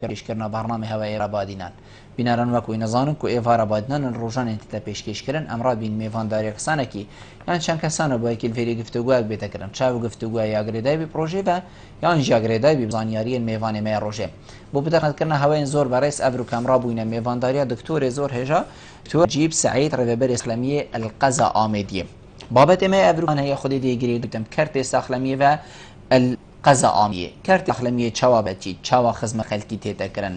پێشکردنە بەڕنامەی هەوای ڕابادینان بیناران وەکوی نەزانن و ئێڤا ڕابادینان ڕۆژانێتی تا پێشکەشکردن ئەمڕا بین میێڤانداریە کەسانێکی یان چەند کەسانە بۆ یەکیلفێری گفتوگویەک بێتەکردن چاو گفتوگوای یاگرێدای بی پرۆژێ بە یان ژیاگرێدای بی بزانیاریە میێڤانێ مەیە ڕۆژێ بۆ بدەخەتکردنە هەوایên زۆر بەڕێز ئەڤر و کەمڕا بووینە میێڤانداریە دکتۆرێ زۆر هێژە دکتۆر جیب سعید ڕێبەر ئیسلامیە القەزا ئامێدیە بابەتێ مەیە ئەڤروان هەیە خودی دەیگرێت دەم کەرتێ ساخلەمیە بە قەزا ئامیە کارتی ئەخلەمیە چاوا بەچی چاوا خزمە خەلکی تێدەکردن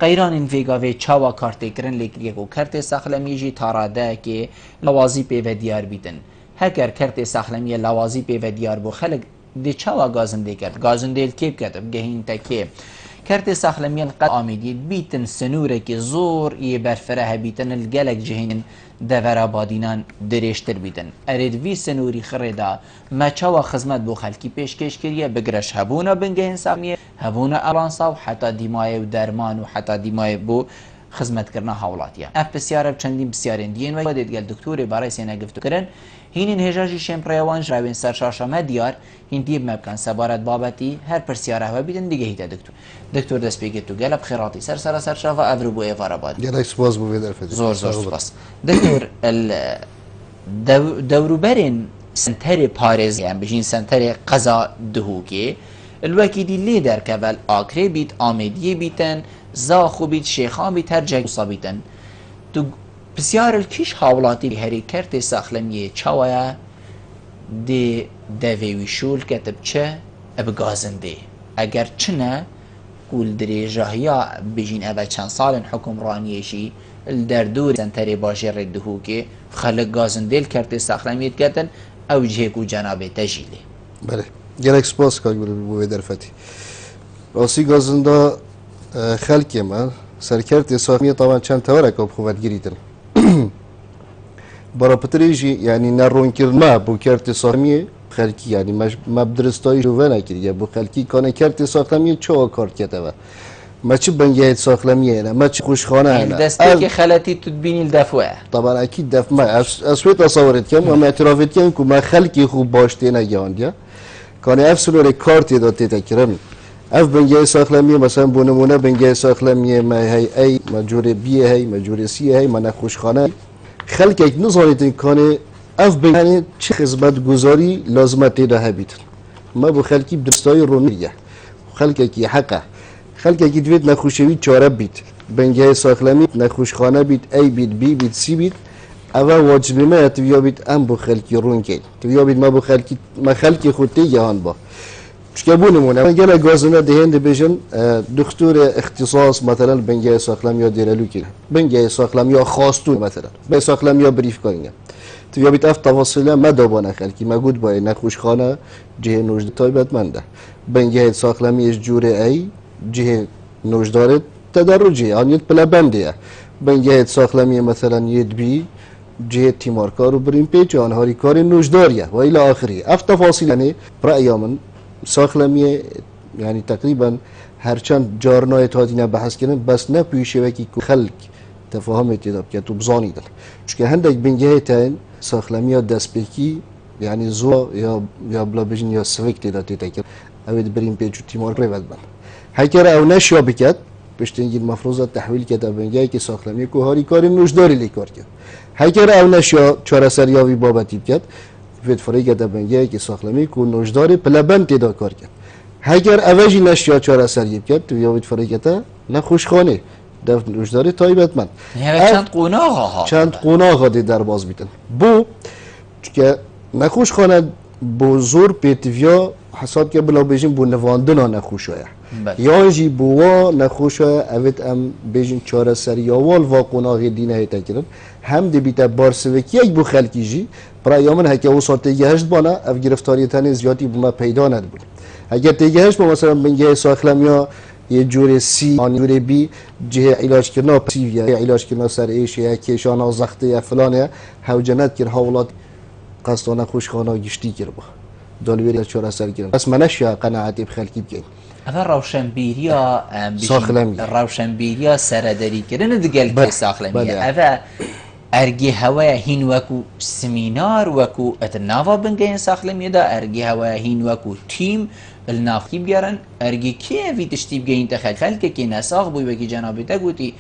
قەیرانین ڤێگاوێ چاوا کارتێکردن لێکریەک و کەرتێ ساخلەمیژی تاڕادەیەکێ لەوازی پێوە دیار بیتن هەگەر کەرتێ ساخلەمیە لەوازی پێوە دیار بۆ خەلک دێ چاوا گازندێ کرد گازندێل کێ بکەتە بگەهینتە کێ کەرتێ ساخلەمیە قەت ئامیدی بیتن سنوورێکی زۆر یێ بەرفرە هەبیتن گەلک جهێن دەڤەرە بادینان درێژتر بیتن ئەرێد وی سنووری خڕێدا مەچەوە خزمەت بۆ خەلکی پێشکەشکردیە بگرەش هەبوونە بنگەهێن سامیە هەبوونە ئەڵانسا و حتا دیمایە و دەرمان و حتا دیمایە بۆ خزمەتکردنە هاوڵاتیە ئەف پرسیارە چەندین پرسیارên دیên وە دێتگەل دکتۆرێ بەڕێ سێنە گفتوکردن هینین هێژاژی شێمپڕێوان ژاوێن سەر شاشەمە دیار هین دیب مەبکەن سەبارەت بابەتی هەر پرسیارە هەوە بیدن دیگە هیتە دکتۆر دەست پێگێت و گەلە بخێڕاتی سەرسەرە سەرشافە ئەڤر بۆ ئێڤا ڕابادی زۆر زۆر سپاس دکتۆر دەوروبەرێن سنتەرێ پارێزیان بژین سنتەرێ قەزا دهوکێ الوەکیدی لێ دەرکەڤەل ئاکرێ بیت ئامێدیە بیتن زاخو بیت شێخان بیت هەر جێگوسا بیتن تو پرسیارە کیش هاوڵاتی هەری کەرتێ ساخلەمیە چاوەیە دێ دەڤێوی شول کەتە بچە ئەبگازندێ ئەگەر چنە قول درێژەهیا بژین ئەڤە چەند ساڵن حکومڕانیەشی دەردوور سنتەرێ باژێڕێ دهوکێ خەلک گازندێل کەرتێ ساخلەمیت کەتن ئەو جێک و جەنابێ تەژیلێ بله gelek spas bu vê derfetî rasî gazinda xelkê me serkertê saxmiye tavan çend tewereka xwevetgirî din barapitirê jî yanî neronkirina bû kertê saxmiyê xelkî yanî me bi diristayî ji ve nekiriye bû xelkî kanê kertê saxlemiyê çawa kart keteve me çi bengehê saxlemiyê hene me çi xwişxane hene desteke xeletî tu dibînî defwe taban ekî def me ez wê tasawwur dikim em etiraf dikim ku me xelkê xwe baş tê negihandiye kanê ev silorê kartê da têtekirin ev bengehê saxlemiyê mesela bû nimûne bengehê saxlemiyê me hey ey me corê biyê hey me corê siyê hey me nexwişxane xelkek nizanîtin kanê ev bengehê çi xizmetguzarî lazim e têde hebîtin me bu xelkî bi diristayî ronîye xelkekî heqe xelkekî divêt nexweşewî çare bît bengehê saxlemî nexwişxane bît ey bît bî bît sî bît ev wacibê me ye tiviya bît em bu xelkî ronkeyn tiviya bît me bu xelkî me xelkê xwe tê gihan ba çike bû nimûne gelek gazine dihên dibêjin doktorê ixtisas mesela bengehê saxlemiya dêrelûkê bengehê saxlemiya xastûn mesela bengehê saxlemiya birîvkarîne tiviya bît ev tefasîle me dabane xelkî me got bayê nexwişxane cihê nojdê taybetmend e bengehê saxlemiyê ji corê ey cihê nojdarê tederrucê yan yê pilebendê ye bengehê saxlemiyê mesela yê bî cihê tîmarkar û birînpêç an harîkarê nojdar ye ve îla axirî ev tefasîl yanî re'ya min saxlemiyê yanî teqrîben herçend carinayê hatîne behezkirin bes ne pûşevekî ku xelk tefahumê têda biket û bizanîtin çunke hendek bengehê tên saxlemiya destpêkî yanî zor ya bila bêjin ya sivik têda têtekirin ew ê di birînpêç û tîmarkarê vedibin hekere ew neşya biket piştîngîn mefroza tehwîl kete bengehekî saxlemiyê ku harîkarê nojdarê lê kar ket hekere ew neşya çareseriya vî babetî biket vêt firê kete bengehekî saxlemî ku nojdarê pilebend têda kar ket heger ev jî neşya çareseriyê biket tu ya vêt firê kete nexwişxanê dev nojdarê taybetmend çend qonaxa dê derbas bîtin bû çunke nexwişxane bû zor pêtiviya hesab ke bila bêjin bû nivandina nexwişa ye yan jî bû wa nexwişa ye evêt em bêjin çareseriya wal va qonaxê dîne hêtekirin hem dibîte barsivekiyek bû xelkî jî biraya min heke wisa têgeheşt bana ev giriftariyê tenê ziyatî bi me peyda nedibûn heger têgeheşt ba mesela bengehê saxlemiya yê corê sî an corê bî cihê îlajkirina pasîv ye îlajkirina ser êşê ye kêşana zextê ye filan ye hewce nekir hawlat qesta nexwişxana giştî kiriba dalwêrê çareserkirin ez me neşya qenaetê bi xelkî bikeyn ev rawşenbîriya serederikirin digel saxlemiye ev ergê hewaya hîn wekû semînar wekû et nava bingehên saxlemiyê de ergê hewaya hîn wekû tîm النافی بیارن ارگی که وی تشتی بگین تخلخل که نساق بوی بگی جنابی تا گوتی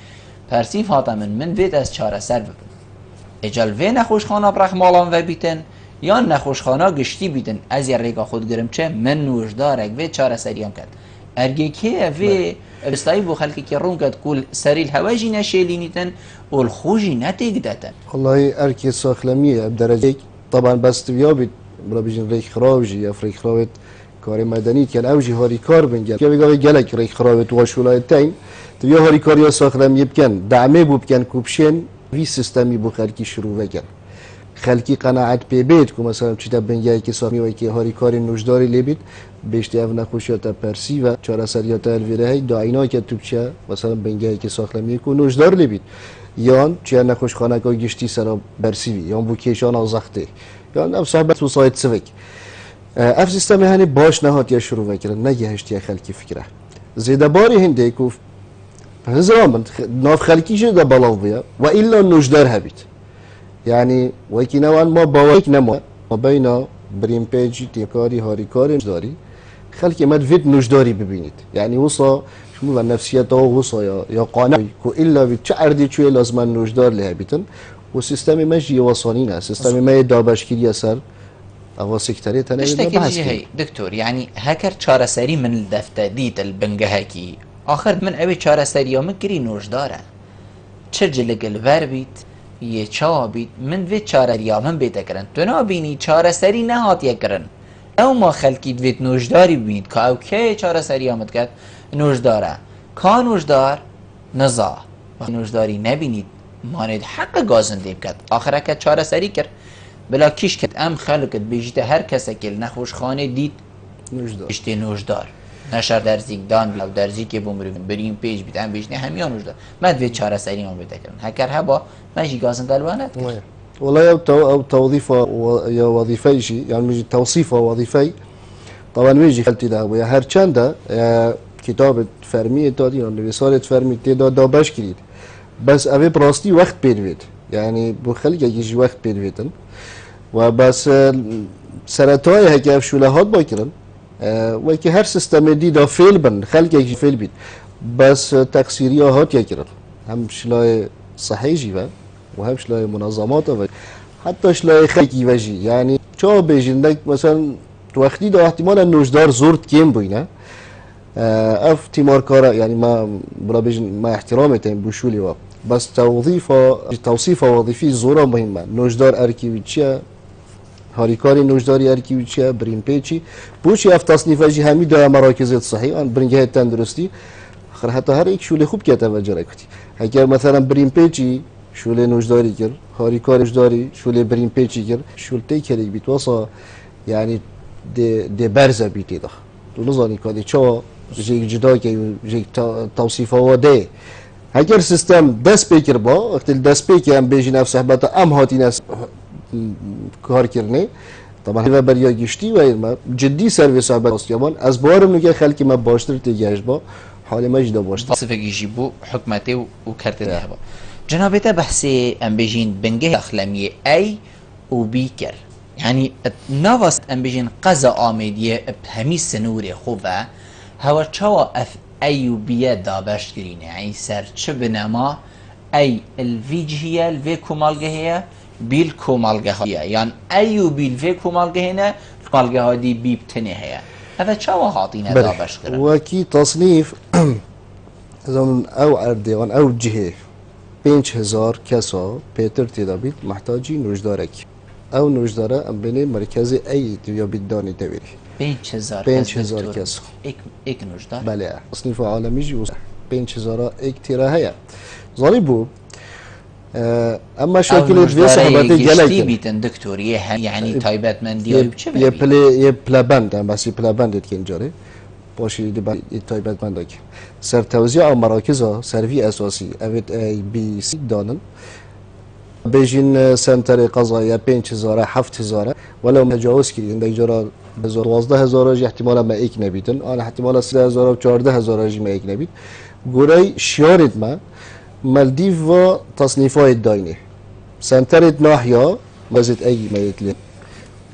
پرسیف هاتا من وید از چاره سر ببن اجال وی نخوشخانه برخ مالان و بیتن یا نخوشخانه گشتی بیتن از یه ریگا خود گرم چه من نوشدارک وی چاره سریام کرد ارگی که وی بستایی بو خلقی که رون کد کل سریل هواجی نشیلینیتن و الخوجی نتیگدتن والله اركي ساخلمية بدرجة طبعا بس تبيابي برا بيجن ريك خراوجي يا فريك خراوت كاري مدني كان اوجي هاري كار بنجل كيف بيقول جلك ريك خراوت واشولايتين تبيا هاري كار يا ساخلمية بكن دعمه بو بكن كوبشين في سيستمي بو خلقي شروع بكن خلقي قناعت ببيت كو مثلا چيتا بنجاي كي سامي وكي هاري كاري نوجداري لبيت بيشتي اف نخوشياتا پرسي و چارا سرياتا الويرهي داينا كي توبچا مثلا بنجاي كي ساخلمية كو نوجدار لبيت یان چه نخوش خانه که گشتی سر برسیوی یان بو کیشان آزاخته یان اف صحبت و سایت سوک اف سیستم هنی باش نهات یا شروع وکرن نگهشت یا خلکی فکره زیده باری هنده که هزرامن ناف خلکی شده بلاو بیا و ایلا نوجدار هبید یعنی وکی نوان ما باوک نما ما بینا بریم پیجی تیکاری هاریکاری نوجداری خلکی مد وید نوجداری ببینید یعنی وصا شمول نفسيته وصا يا قانع كو الا بتشعردي شوي لازم نوجدار لها بيتن وسيستم مجي وصانينا سيستم ما دابشكيري سر او سيكتري تنه بحث هي دكتور يعني هكر چاره سري من الدفتر ديت البنگهكي اخر من ابي چاره سري يوم كري نوجداره چجلق الور بيت يه چا بيت من في چاره ريامن بيتكرن تنا بيني چاره سري نهات يكرن او ما خلقي دويت نوجداري بيت كا اوكي چاره سري امد كد نوجداره کا نوجدار نزا نوجداری نبینید ماند حق گازنده بکد آخره که چاره سری کرد بلا کیش کد ام خلقت بیجیت هر کسی که نخوش خانه دید بیشتی نوجدار نشر درزیک دان بلا درزیک بومرون بریم پیج بیت ام بیجنه همیان نوجدار مد چاره سری ما بده کردن هکر هبا ماشي گازنده الوانت والله او توظيفه يا وظيفه شيء يعني ميجي توصيفه وظيفي طبعا ميجي خلتي ده ويا هر چنده کتاب فرمی داد یا نویسارت فرمی داد دابش کرد بس اوی براستی وقت بیروید یعنی بو خلق یکی وقت بیرویدن و بس سرطای هکی افشوله هات باکرن و که هر سیستم دی دا فیل بن خلق یکی فیل بید بس تقصیری هات یکرن هم شلای صحیح جیوه و هم شلای منظمات و حتی شلای خلقی وجی یعنی چا بیجندک مثلا تو وقتی دا احتمال نوجدار زورد کم بوینه اف تیمار کارا یعنی ما برا بيجن ما احترامتين بوشولي و بس توصيفه وظيفي زورا مهمه نوجدار اركيويتشيا هاريكاري نوجداري اركيويتشيا برين بيتشي بوشي اف تصنيفه جي همي دا مراكز صحي ان برنجه تندرستي اخر حتى هر یک شوله خوب كتاب جركتي هكا مثلا برين بيتشي شوله نوجداري كر هاريكاري نوجداري شوله برين بيتشي كر شولتي كلي بيتوصى يعني دي برزه بيتي ده نظاني كادي چا جيك جدا كي جيك توصيفه وده هكر سيستم دست بيكر با وقت الدست بيكر هم بيجي نفس صحبته ام هاتي ناس کار کرنه طبعا هوا بریا گشتی و ما جدی سرویس صحبت استیابان از بارم نگه خلکی ما باشتر تیجهش با حال ما جدا باشتر صفه جيبو حكمته وكرت ذهبه جنابته بحثي ام بيجين بنجه اخلميه اي وبيكر يعني نواست ام بيجين قزا آمديه بهمي سنوري خوفه هوا چوا اف اي وبيه دابش كرينه يعني سر چه بنما اي الفيجهيه الفي كمالگه هي بیل کومالگه ها یعنی ایو بیل فی کومالگه هنه کومالگه ها دی بیب تنه هیا هذا چاوا هاتینه دابش کرن وکی تصنیف زمن او اردوان او جهه 5000 کسا پیتر تدابید محتاجی نوجدارک او نوجداره ام بین مرکز ای یا بیدانی دویری 5000 کسا ایک نوجدار بله تصنیف عالمی جی 5000 ایک تیره هیا ظالی بو اما شکل دوی صحبتی گلایی بیتن دکتوری هم یعنی تایبت من دیاری چه یه پلبند هم بسی پلبندت که اینجاره باشی دی تایبت من داکی سر توزیع او مراکز ها سروی اساسی اوید ای بی سی دانن بیجین سنتر قضایی 5000 7000 ولو متجاوز کردین در جارا 12000 جی احتمالا ما ایک نبیدن آن احتمالا 3000 و 14000 جی ما ایک نبید گورای شیارید ما مالديف و تصنيفات داينه سنترت ناحية مازت أي ما يتلي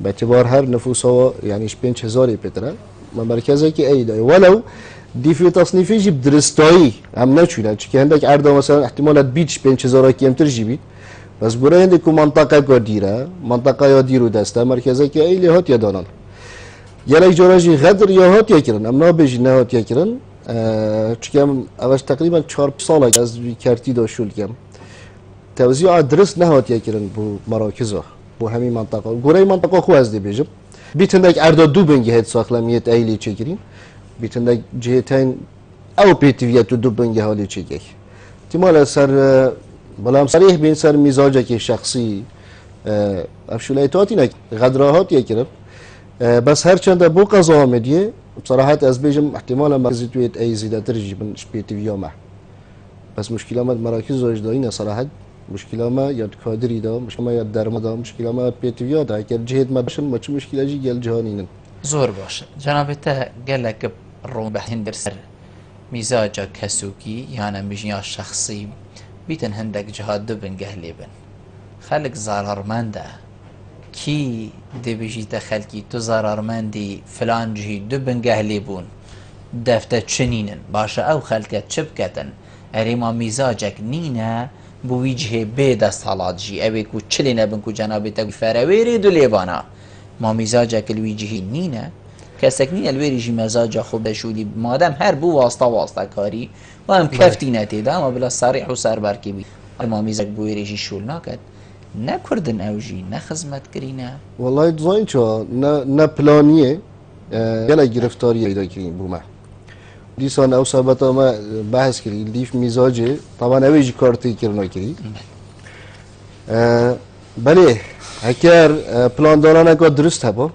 باعتبار هر نفوسها يعني 5000 بترة ما مرکزی که ایده ولو دی فی تصنیفی جیب درستایی هم نشونه چون هندک عرضه مثلا احتمالات بیش 5000 کمتر جیبید بس برای هندی که منطقه قدیره منطقه یا دیرو دسته مرکزی که ایلی هات یا دانان یلا جوراجی غدر یا هات یا کرن ام نابجی نه هات یا کرن چون اولش تقریبا 4 سال از کرتی داشول کم توزیع درست نه هات یا کرن بو مراکزه بو همین منطقه گوره منطقه خو از دی بیجم بیتندک عرضه دو بنگی هد ساخلمیت ایلی چکرین بیتندک جهتین او پیتویت دو بنگی حالی چکی احتمال سر بلام صریح بین سر مزاجه که شخصی افشولیتاتی نک غدراهات یکرب بس هر چند بو قضا آمدیه بصراحة از بیجم احتمالا مرکزی تویت ای زیده ترجی بن شپیتویا مح بس مشکل ما مراکز وجدانیه صراحة مشکل ما یا کادری دا مشکل ما یا درم دا مشکل ما پیتویا دا اگر جهت ما بشن ما چه مشکل جی گل جهانینن زور باشه جناب ته گلک رو به هندر سر مزاج کسوکی یعنی مجنیا شخصی بیتن هندک جهاد دو بن گهلی بن خلق ضررمنده کی دی بجی خلقی تو ضررمندی فلان جهی دو بن گهلی بون دفته چنینن باشه او خلقت چپ کتن اری ما مزاجک نینه بو وجه به دست حالات جی اوی کو چلی نبن کو جناب تا فرویری دو لیبانا ما مزاجک الوجهی نینه کسک نین الویری جی مزاج خوب شولی مادم هر بو واسطه کاری و هم کفتی نتیده اما بلا صریح و سربرکی بی ما مزاج بو ویری جی شول ناکد نه کردن اوجی نه خدمت کرینه والله دزاین چا نه پلانیه یلا گرفتاری ایدا کرین بو ما دیسان او ثابت ما بحث کردیم دیف مزاجه طبعا اویجی کارتی کرنا کردی بله اگر پلان دارن که درست هبا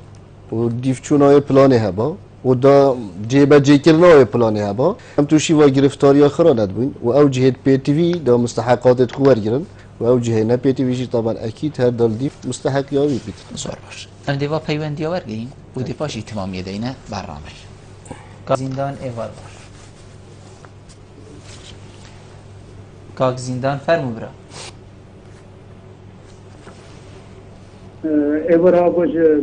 و دیف چونای پلانی هبا و دا جیبه جی کرنای پلانی هبا هم توشی و گرفتاری آخرا ندبین و او جهت پی تی وی دا مستحقات خوار گرن و او جهت نه پی تی وی جی طبعا اکید هر دال دیف مستحق یابی بیت زور باش ام دیوا پیوندی آور گرین و دیپاشی تمامی دینه برنامه زندان ایوار باش کاک زندان فرمو برا ایوارا باشه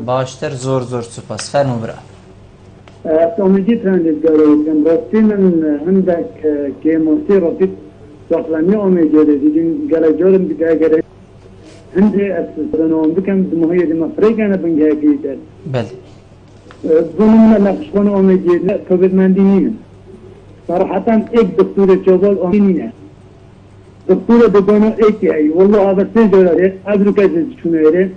باشتر زور سپاس فرمو برا امیدی ترندید گرویدم راستی من هندک که موسی رابط داخلمی امیدی دیدیم گلجارم دیگه اگر هنده اصلا بکم دمهایی دمافری کنه بنگه کیدر بله ظلم نقش کنه امیدی نه کوبید مندی نیم صراحة ایک دکتور جوال امیدی نه دکتور دکانو ایکی ای والله آبا سه جواره ادرو که چونه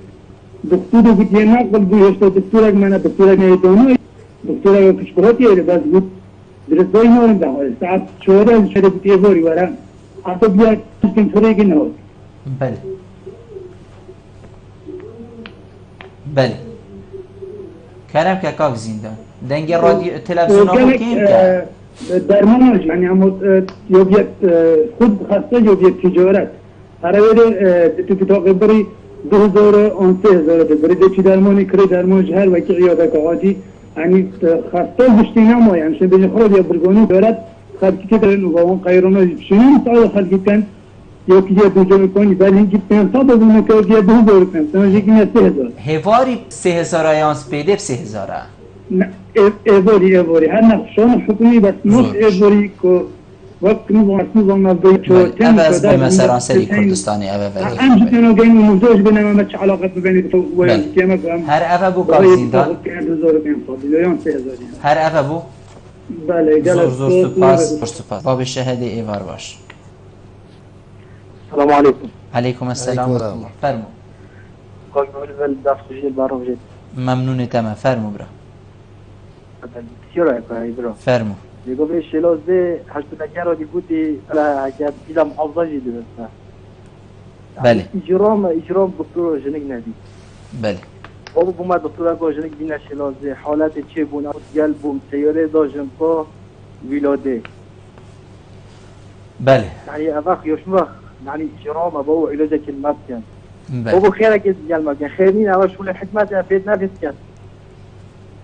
دکتور بودیه نقل بویشتا دکتور منه دکتور نیدانو دکتور کشکراتی ایره بس بود درستایی نورم ده ساعت 4 از شده بود ایواری ورم حتی بیا کشکن فرقی نهاد بله کرم که کاک زندان دنگ رادیو تلفزیون ها بود کیم که درمانش یعنی همون یوبیت خود خسته یوبیت تجارت هر ویره تو کتاب بری 2000 بری چی درمانی کری درمان هر وقتی عیاده کاغذی یعنی خسته گشتی نمایی همشه بین خود یا برگانی دارد خلقی که دارن و اون قیرانه شنین سال خلقی کن یا که دو جمع کنی ولی اینکه 500 بونه که یا 2500 یکی نه 3000 هواری 3000 آیانس پیدف 3000 نه ایواری هر نقشان حکومی بس مش ایواری که وقت نظام نبض اول از مثلا سری کردستانی اول همش تنو گیم موضوعش بينما ما تش علاقه بين وكيما هر اول بو کاک زندان هر اول بو بله زور سپاس باب شهاده ایوار باش السلام عليكم. عليكم السلام ورحمة الله. فرمو. قال بقول دافع جيل بعرف جد. ممنون تمام فرمو برا. بسیار عالی برا. فرمو. دیگه به شلازده هشت نکر رو دیگه على اگر دیدم حافظه جدی بسته. بله. اجرام دکتر جنگ ندی. بله. بابا بوم دکتر کو جنگ بینه شلازده حالت چه بونه گل بوم سیاره داشتم با ولاده. بله. يعني أباخ يشمخ يعني إجرام أبوه علاجك المبكن. بله. أبو خيرك يزجل المبكن خيرين أبا شو الحكمة أفيد نفس كان.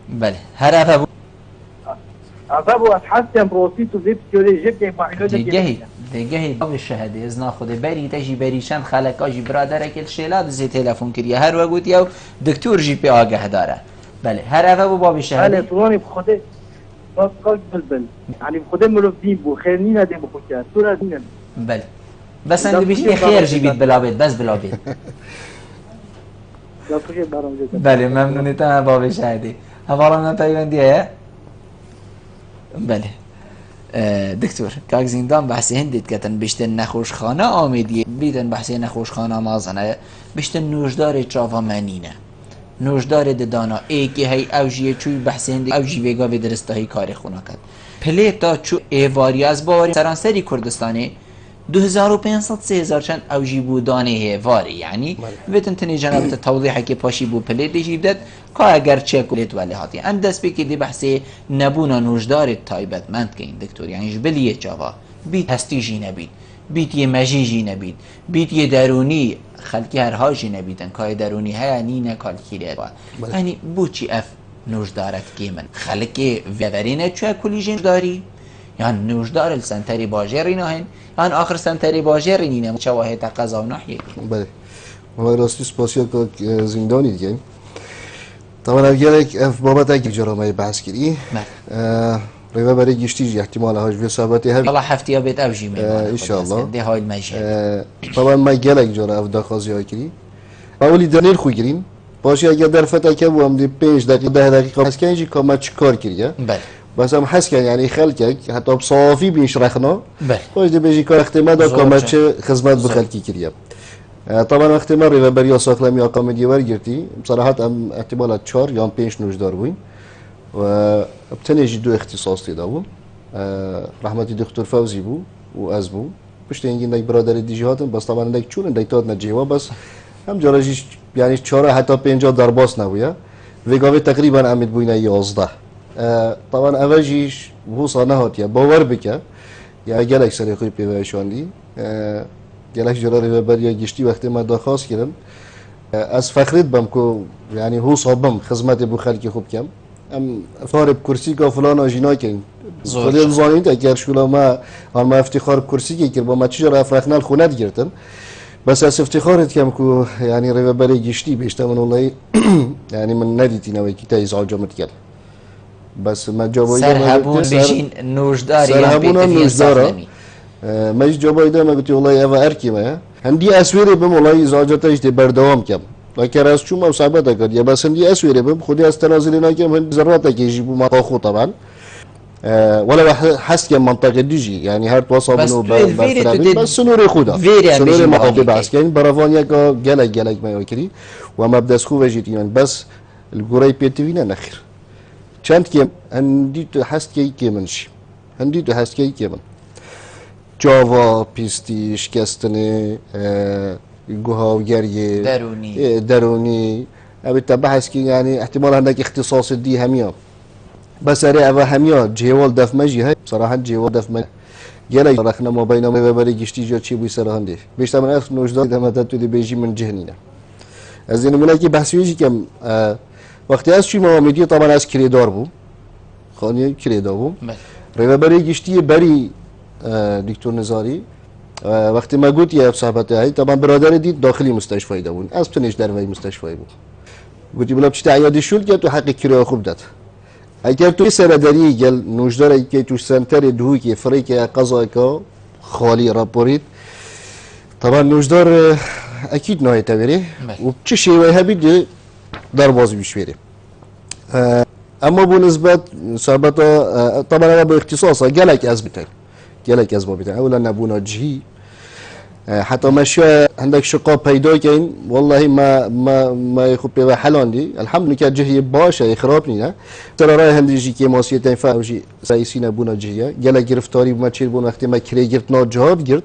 بله. هر أبو أبو أتحسن بروسيتو زيب سيوري جيب مع علاجك. جهي دیگه باب شهاده از ناخذ بری تجی بریشان خلق اجی برادرک الشیلاد زی تلفن کردی هر وقت یا دکتر جی پی آگه داره بله هر اوه باب شهاده بله طولانی بخوده باز کاک بلبل يعني بخوده ملوف دين بو خير نينا دي بخو كات تورا دينا بله بس اند بیشتر خیر جی بیت بلا بیت بس بلا بیت لا فكر برام جدا بله ممنونیتم باب شهاده حوالا من پیوندیه بله دکتر کاک زندان بحثی هندید کتن بیشتر نخوشخانه آمیدیه بیدن بحثی نخوشخانه مازنه بیشتر نوشدار چاوا منینه نوشدار دانا ای که هی اوجیه چوی بحثی هندی اوجی ویگا و درسته هی کاری خونه کد پلیتا چو ایواری از باوری سرانسری کردستانی 2500 3000 چند اوجی بودانه هیواری یعنی ویتن تنی جنابت توضیحه که پاشی بو پلیت دیجیبدد که اگر چه کلیت ولی هاتی اند دست بکی دی بحثی نبونا نوشدار تایبت مند که این دکتور یعنی جبلیه چاوا بیت هستی جی نبید بیت یه مجی جی نبید بیت یه درونی خلکی هرها جی نبیدن که درونی های نینه کالکی لید یعنی بو چی اف نوشدارت که من خلکی ویورینه چوه کلی جن داری یعنی نوشدار السنتری باجری نهین یعنی آخر سنتری باجری نینه چواهی تقضا و نحیه بله والله راستی سپاسیا که زندانی دیگه طبعا اگر یک بابت اگه جرامه بحث کردی روی برای گشتی احتمال هاش وی ثابتی هم الله هفته بیت اوجی میمونه ان شاء الله ده های المجال طبعا ما گلک جرا اف داخازی ها کردی اولی دنیل خوی گریم باشی اگر در فتح که بو هم دی 5 دقیقه 10 دقیقه بس کنجی که ما چیکار کردی بله بس هم حس کن یعنی خلک حتی بصافی بینش رخنا بله باش دی بيجي کار اختیار داد که ما چه خدمت بخلکی کردی طبعا احتمال روی برای ساخلمی آقام دیوار گرتی بصراحت هم احتمالات 4 یا 5 نوشدار بوین و بتنجي دو اختصاص تداوم رحمتي دكتور فوزي بو وازبو باش تنجي عندك برادر ديجيهاتن بس طبعا عندك چون عندك تاد نجيوا بس هم جراجيش يعني 4 حتى 50 درباس نبويا ويغاوي تقريبا امد بوينا 11 طبعا اواجيش هو صنهات يا باور بك يا جالك سري خوي بيشاندي جالك جراري بريا گشتي وقت ما درخواست کردم از فخرت بم کو يعني هو صابم خدمت بو خلقي خوب کم ام فارب کرسی که فلان آجینا کن خودت زانید اگر شولا ما افتخار کرسی که با ما چجور افرخنال خونت گرتن بس از افتخارت کم کو یعنی رو برای گشتی بیشتر من والله یعنی من ندیدی نوی کی تایز آجامت کرد بس ما جوابی سرهبون بشین نوشداری سرهبون نوشدارا ما جوابی دادم گفتی والله اوا ارکی ما هندی اسویری بم والله زاجاتش دی بردوام کم لكن از شو ما صعبة تقول يا بس عندي أسوية بهم خدي أستنازلنا كم هن ذرات يجيبوا ما تأخذ طبعا ولا حس كم منطقة ديجي يعني هاد توصل منه بس سنوري خدا سنوري ما قبل بس كان برافانيا كا جلك ما يكري وما بدأ خوفه جيتين بس الجوري بيتوينا نخير چند كم عندي حس كي منشي عندي حس كي من جاوا بيستي شكستني جوهاوجري دروني أبي تبحث كي يعني احتمال عندك اختصاص دي هميا بس أري أبا هميا جوال دف مجي هاي بصراحة جوال دف مجي جالي رخنا ما بيننا ما ببري جشتي جات شيء بيصير هندي بيشتغل من أخر نوجدار ده متى تودي بيجي من جهنينا أزين مناكي بحث يجي كم وقت أس شيء ما مدي طبعا أس كريدار بو خانية كريدار بو ربا بري جشتي بري دكتور نزاري وقتی ما گفت یه صحبت هایی طبعا برادر دید داخلی مستشفی داشتن از تنش در وی مستشفی بود گفتی بلا بچه عیادی شد که تو حقی کرا خوب داد اگر تو سرداری گل نوجدار که تو سنتر دهوی که فری که قضا که خالی راپورید طبعا نوجدار اكيد نهاية تبري وبتشي ويهبي دار باز بيشويري اما بالنسبة صعبتها طبعا انا باختصاصها جالك ازبتك جالك ازبابتك اولا نبونا جهي حتى ماشي عندك شقاء پیدا کن والله ما يخوب به حلان دي الحمد لله جهي باشه يخرابني نه ترى راه هندجي که ماسیت فوجي رئیسی نبونا جهيه جالك گرفتاری ما چیر بون وقتی ما کری گرفت ناجهاد گرفت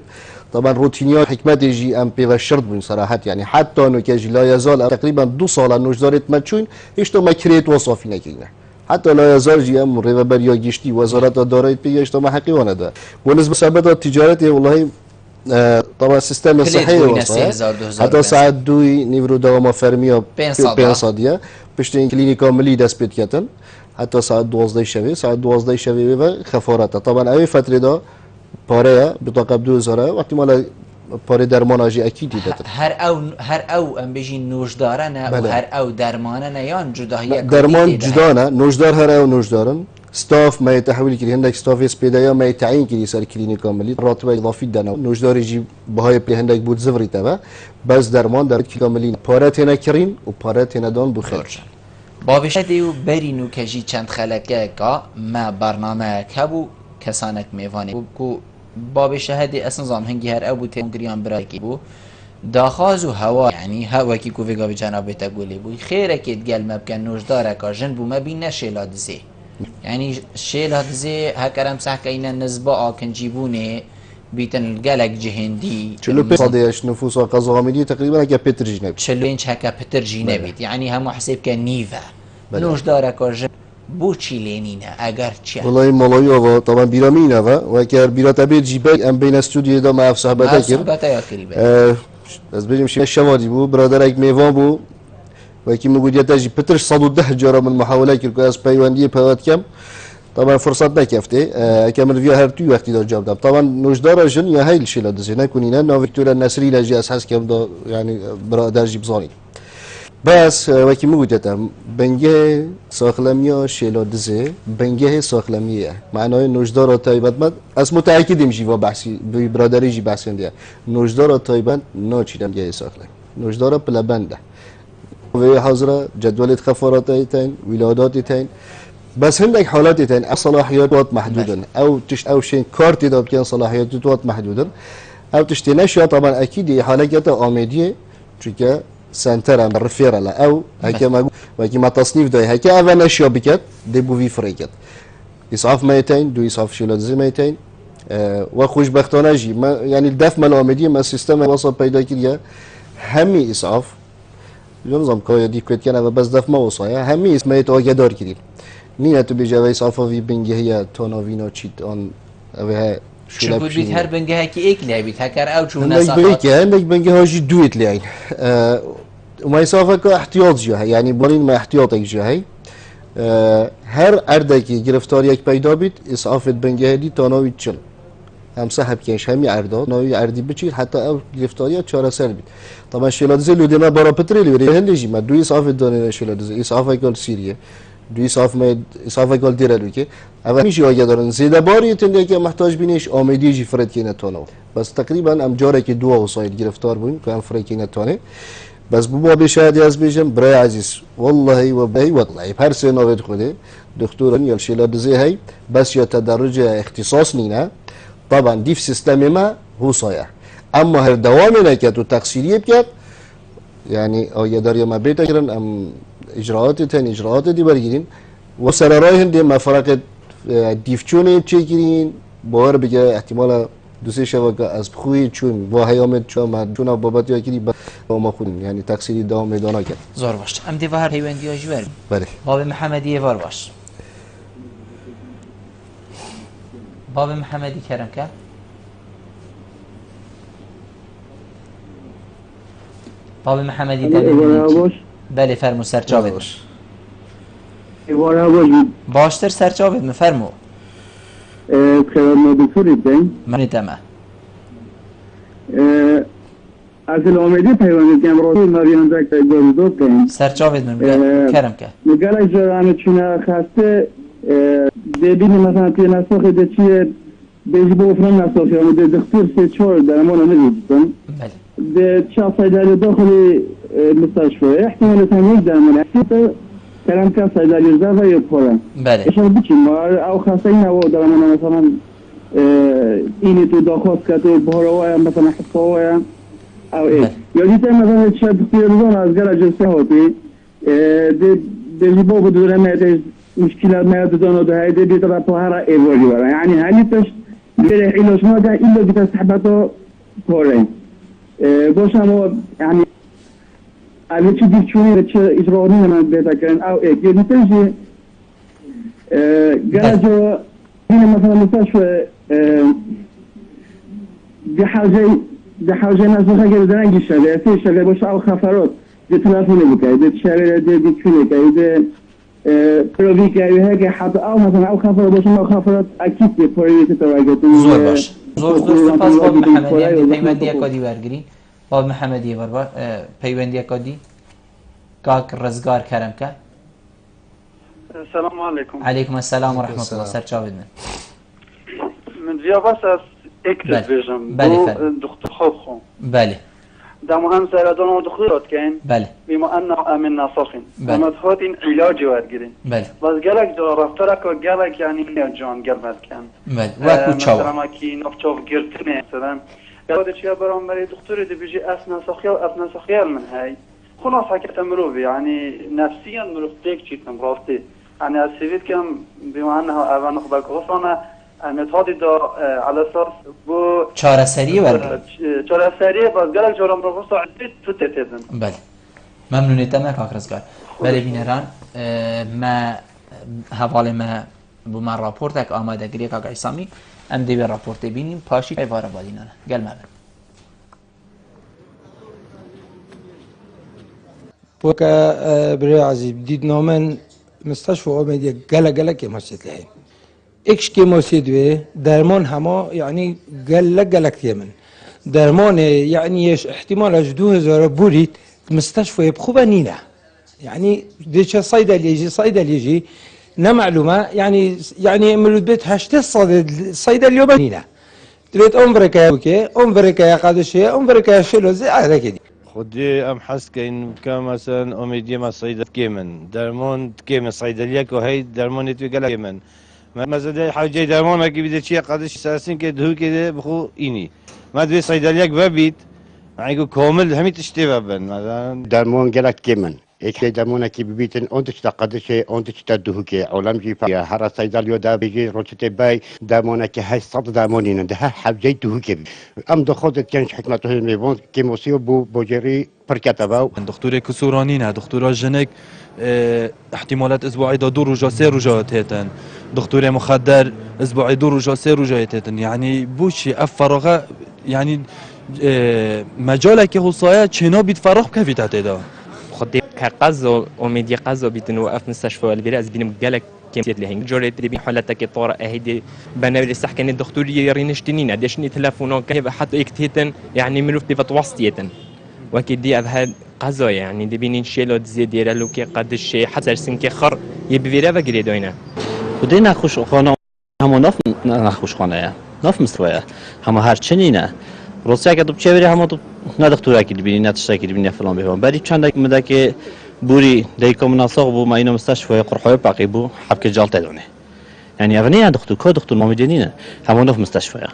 طبعا روتينيات حكمت جي ام بي وشرط بين صراحه يعني حتى انه كجي لا يزال تقريبا 2 سال نوجدارت مچون هیچ تو ما كريت وصافي نكينه حتى لا يزال جي ام ريبر يا گشتي وزارت دارایت بيش تو ما حقيقه ده بالنسبه لسبب التجارت والله طبعا السيستم الصحي حتى ساعات دوي نيفرو دوما فرميا بينصاديا بشتين كلينيكا ملي دست بيت كتن حتى ساعات 12 شبه ساعات 12 شبه و خفارته طبعا اوي فتره دا پاره بطاقه 2000 وقتی مال پاره درمان آجی اکیدی داد. هر او ام بيجي نوجدارا نه و هر او درمانه نه یان جداهی درمان جدا نه نوجدار هر او نوجدارن ستاف ما تحویل کردی هندک ستاف اسپیدایا ما تعیین کردی سر کلینیک کاملی راتبه اضافی دادن نوجداری جی بهای پلی هندک بود زفری تبع بس درمان در کاملی پاره تینا کرین و پاره تینا دان بخیر بابش دیو برینو کجی چند خلقه کا ما برنامه کبو کسانک میوانی کو بابش هدی اصلا زام هنگی هر ابو تنگریان برای بو داخاز و هوا يعني هوا كي كوفيغا بجانب تقولي بو خيرك تقال ما بكن نوجدارك جنبو ما بين شيلاد زي يعني شيلاد زي هكرم صح كاينا نسبه كنجيبونه بيتن القلق جهندي شلو بيصديش نفوس قزغامدي تقريبا هكا بيتر جنبي شلو انش هكا بيتر جنبي يعني هم حسب كنيفا نوجدارك جن بو چيلينينا اگر چي والله مالايا طبعا بيرامينا وكر بيرات بيت جيبي ام بين استوديو دا مع صحبتك از بيجم شي شوادي بو برادرك ميفان بو وكي نقول يتاجي بترش 110 جرى من محاولات كركو از بيواندي بهات كم طبعا فرصه نكفته كامل فيها هرتو وقت دا جاب طبعا نوجدار جن يا هاي الشيء لا دزينا كونينا نو فيكتوريا النسري لاجي اساس كم دا يعني برادر جيب زاني بس وكي موجودة بنجه ساخلمية شيلادزه بنجه ساخلمية معناه نوجدار تایبت مد از متأكدم جیوا بحثی برادری جی بحثی دیا نوجدار تایبت ناچیدم جه ساخلم نوجدار پلبنده و حاضر جدول خفارات تين ولادات تين بس هندك حالات تين صلاحيات محدودا او شيء كارت دا بكن صلاحيات محدودا او تشتيناش طبعا اكيد حالات آمدية چونكه سنتر هم رفيرة لا أو هكي ما تصنيف ده هكي أول أشياء بكت دبو في فريقت إسعاف 200 دو إسعاف شيلادزي 200 وخوش بختانه جي ما يعني الدف ملامدي ما سيستم وصل پیدا كريا همي إسعاف نظام كايا دي كويت كان بس دف ما وصايا همي اسمه آگدار كريم نينا تو بيجا إسعافا في بنجي هي توناوينا چيت آن اوه شو بود هر بنجه هكي ايك لعبيت هكر او شو عندك بنجه هاجي دويت لعين وما يسافك احتياط جاهي يعني بارين ما احتياطك جاهي هر اردكي گرفتاریک پیدا بید اسعاف بنجه دی تانوی چل هم صاحب کش همی ارداد نوی اردی بچید حتی او گرفتاریات چاره سر بید طبعا شیلادزه لودینا برا پتریلی ولی هندیجی ما دو اسعاف دانه شیلادزه اسعاف اکل سیریه دو اسعاف اکل دیرلو که اول میشه آگه دارن زیده باری تنده که محتاج بینیش آمیدی جی فرد که نتانو بس تقریبا ام جاره که دو وسایل گرفتار بودن که ام فرد که نتانه بس بابا بشهادي از بيجم برای عزيز والله وبهي والله بهر سنه بيت خوده دكتور يل شيلادزي هي بس يا تدرج اختصاص نينا طبعا دي في سيستم ما هو صايع اما هر دوامنا كتو تقصيريه بكت يعني او يدار ما بيت كرن ام اجراءات تاني اجراءات دي برگيرين وسرراي هندي ما فرق ديفچونه چيگيرين باور بگه احتمال دوسه شبکه از خوی چون با هیامت چون چون بابت یا کلی با ما خودم یعنی تقصیری دام میدانا کرد زور باش ام دی هر هیوندی اجبار بله باب محمدی وار باش باب محمدی کرم که باب محمدی تبلیغ بله فرمو سرچاوید باش باشتر سرچاوید مفرمو خیلی دکتری دین من تمام از الامید پیوند کم روی ناریان دکتر گردود دین سرچاوید من کرم که نگاه جرانه چونه خسته دبین مثلا پی نسخ دچیه بیش بوفران نسخ یا مده دکتر سه چهار درمان نمیدونم بله ده شخص داری داخل مستشفى احتمال تنیک درمان كلام كان صيدلي زافا يقولون بله ايش بيجي ما او خاصين او درمنا مثلا اینی تو داخل کتو بهروا مثلا حفاوه او ايه يعني تم مثلا شد في رمضان از گل جلسه هاتی ده جباب درمه مشكلات ما يدون ده هيدا بيتبع طهارة ايفوري ورا يعني هل تش غير علاج ما ده الا بتسحبته كورين باشه يعني اگه چی دیچونی چه اجرایی من بیدا کردن او اگه نتیجه گرجو این مثلا مستشفى بحاجه نزدیک گردن گیشه فیش شده باشه او خفرات دی تلفن بکنه دی شهر دی چونه که دی پروی که هی حتی او مثلا او خفرات باشه او خفرات اکید دی پروی که تو زور باش زۆر سپاس بۆ محەممەدیان پەیوەندیەکەدی وەرگین با محەممەدی بەربە پەیوەندیەکەدی کاک ڕزگار کەرەمکە. السلام عليكم. عليكم السلام ورحمة الله. سرچاوید من فيها بس اكتب فيجن دكتور خوخو. بله. ده مهم سردان و دكتورات كاين. بله. بما أنه أمن ناصحين. بله. مدخوتين علاج وارجرين. بله. بس قالك جو رفتارك وقالك يعني جان قلبت كان. بله. وقت شوا. مثلا ما كي نفشوف قرتني مثلا. قالوا شيء برام بري دكتور دي بيجي أثناء سخيال من هاي. خلاص حكيت مروبي يعني نفسيا مرفتك شيء مرفتي. يعني السيفيت كم بما أنه أبغى نقبل غفرنا المتحدي دا على أساس بو چهار سری ورد. چهار سری باز قالك جورم رو صعدت تو تتزن. بله. ممنونیتم کاک رزگار. بله بینران ما حواله ما بو من راپورتک آماده گری کاک عیسامی ام دی به راپورت بینیم پاشی ایوارا بادینانه. گل ممنون. وكا بري عزيز بديت نومن مستشفى أوميديا قلا كيموسيد لهين إكش كيموسيد وي درمان هما يعني قلا كتيمن درمان يعني يش احتمال أجدوه زارا بوريت مستشفى يبخوبا نينا يعني ديش صيدل يجي نمعلومة يعني ملود بيت هشتي صيدل اليوم نينا تريد أمبريكا يا قادشية أمبريكا يا شلو زي هذا كده خودی ام حس که این که مثلا امیدی ما صیدل کیمن درمان کیمن صیدلیه که هی درمانی توی گله کیمن مثلا حاجی درمان اگه بیده چیه قدش سرسین که دهو که بخو اینی ما دوی صیدلیه که ببید معنی کامل همین تشتی ببن مثلا درمان گله کیمن ایک درمان که ببیتن اون تشتا قدش اون تشتا دهو که عالم جی فیا هر صیدلیو دا بیجی روچته بای درمان که هی صد درمانی نه ده حاجی دهو که ام دخوزت کنش حکمته میوان کیموسیو بو بوجری پرکتباو دكتور كسورانينا دكتور جنك احتمالات اسبوعي دو رجا سه رجا تيتن دكتور مخدر اسبوعي دو رجا سه رجا تيتن يعني بوشي فراغه يعني مجالك هو صايا چنا بيت فراغ كيف تهدا خدي كقزو وميديا قزو بيتن وقف مستشفى والفيرا از بينم قالك كيمتيت لهين جوريت اللي بين حالتك طور اهدي بنابل السحكن الدكتور يرينشتنينا دشني تلفونون كيف حتى اكتيتن يعني ملوف ديفت وسطيتن وكيد دي هذا قزا يعني دي بينين شيلو زيد يرلو كي قد الشيء حتى سنك خر يبفيرا وغير دوينا خدي نخوش خانه همون نخوش خانه ناف مستوى هم هر چنینه روسیا که تو چه بری هم تو نه دکتر اکید بینی نه تشکیل بینی فلان بهم بری چند مده که بوری دیکم ناساق بو ما اینو مستشفى قرحوی باقی بو حبک جالت دونه يعني أغنية دكتور مامدينينا همونه في مستشفى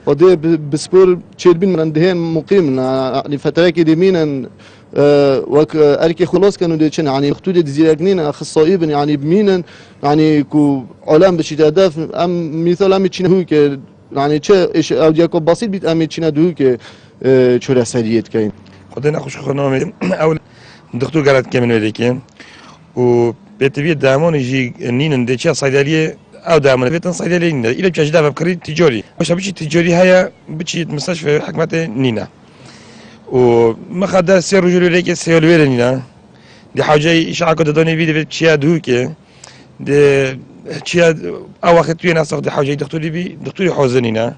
ودي بسبور تشيلبين من عندهن مقيم يعني فترة كده مينا وك أركي خلاص كانوا ديتشن يعني خطود دزيرجنين أخصائي بن يعني بمينا يعني كو علام بشدة أم مثال أم تشينه هو ك يعني إيش أو ديكو بسيط بيت أم تشينه هو ك شو رساليات كاين خدنا خوش خنامي أول دكتور قالت كمان وليكين و بتبي دامون يجي نين ديتشا صيدلية أو دامون بيتن صيدلية نينا إلى بتجي دافع بكري تجاري مش بيجي تجاري هيا بتجي مستشفى حكمته نينا وما خد سير رجل ليك سير ويرنينا دي حاجة إشاعة كده دوني فيديو بتشيا دوكي دي تشيا أو وقت وين أصلا دي حاجة دكتوري حوزنينا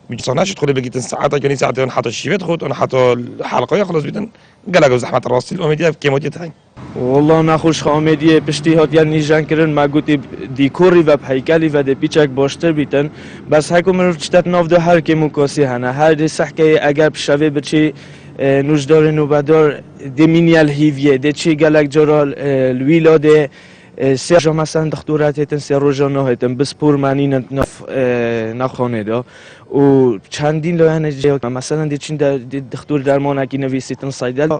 بيجي صناعة تدخل بقيت ساعات كاني ساعتين حاطة الشيفات خد أنا حاطة الحلقة خلاص بيتن قلقوا زحمة الراسي الأميدية في كيموتيت هاي والله نخوش خامدیه پشتی هات یعنی نیجان کردن مگوتی دیکوری و هیکلی و دی پیچک باشتر بیتن بس هکو منو چتت ناف دو هر که مکاسی هنه هر دی سحکه اگر بشوی بچی نوجدار نوبدار دی مینیال هیویه دی چی گلک جرال الویلاده سه جا مثلا دکترات هتن سه روزا نه هتن بس پور معنی نخونه دا و چندین لایه جا مثلا دی چین دکتر درمان کی نویسیتن صیدل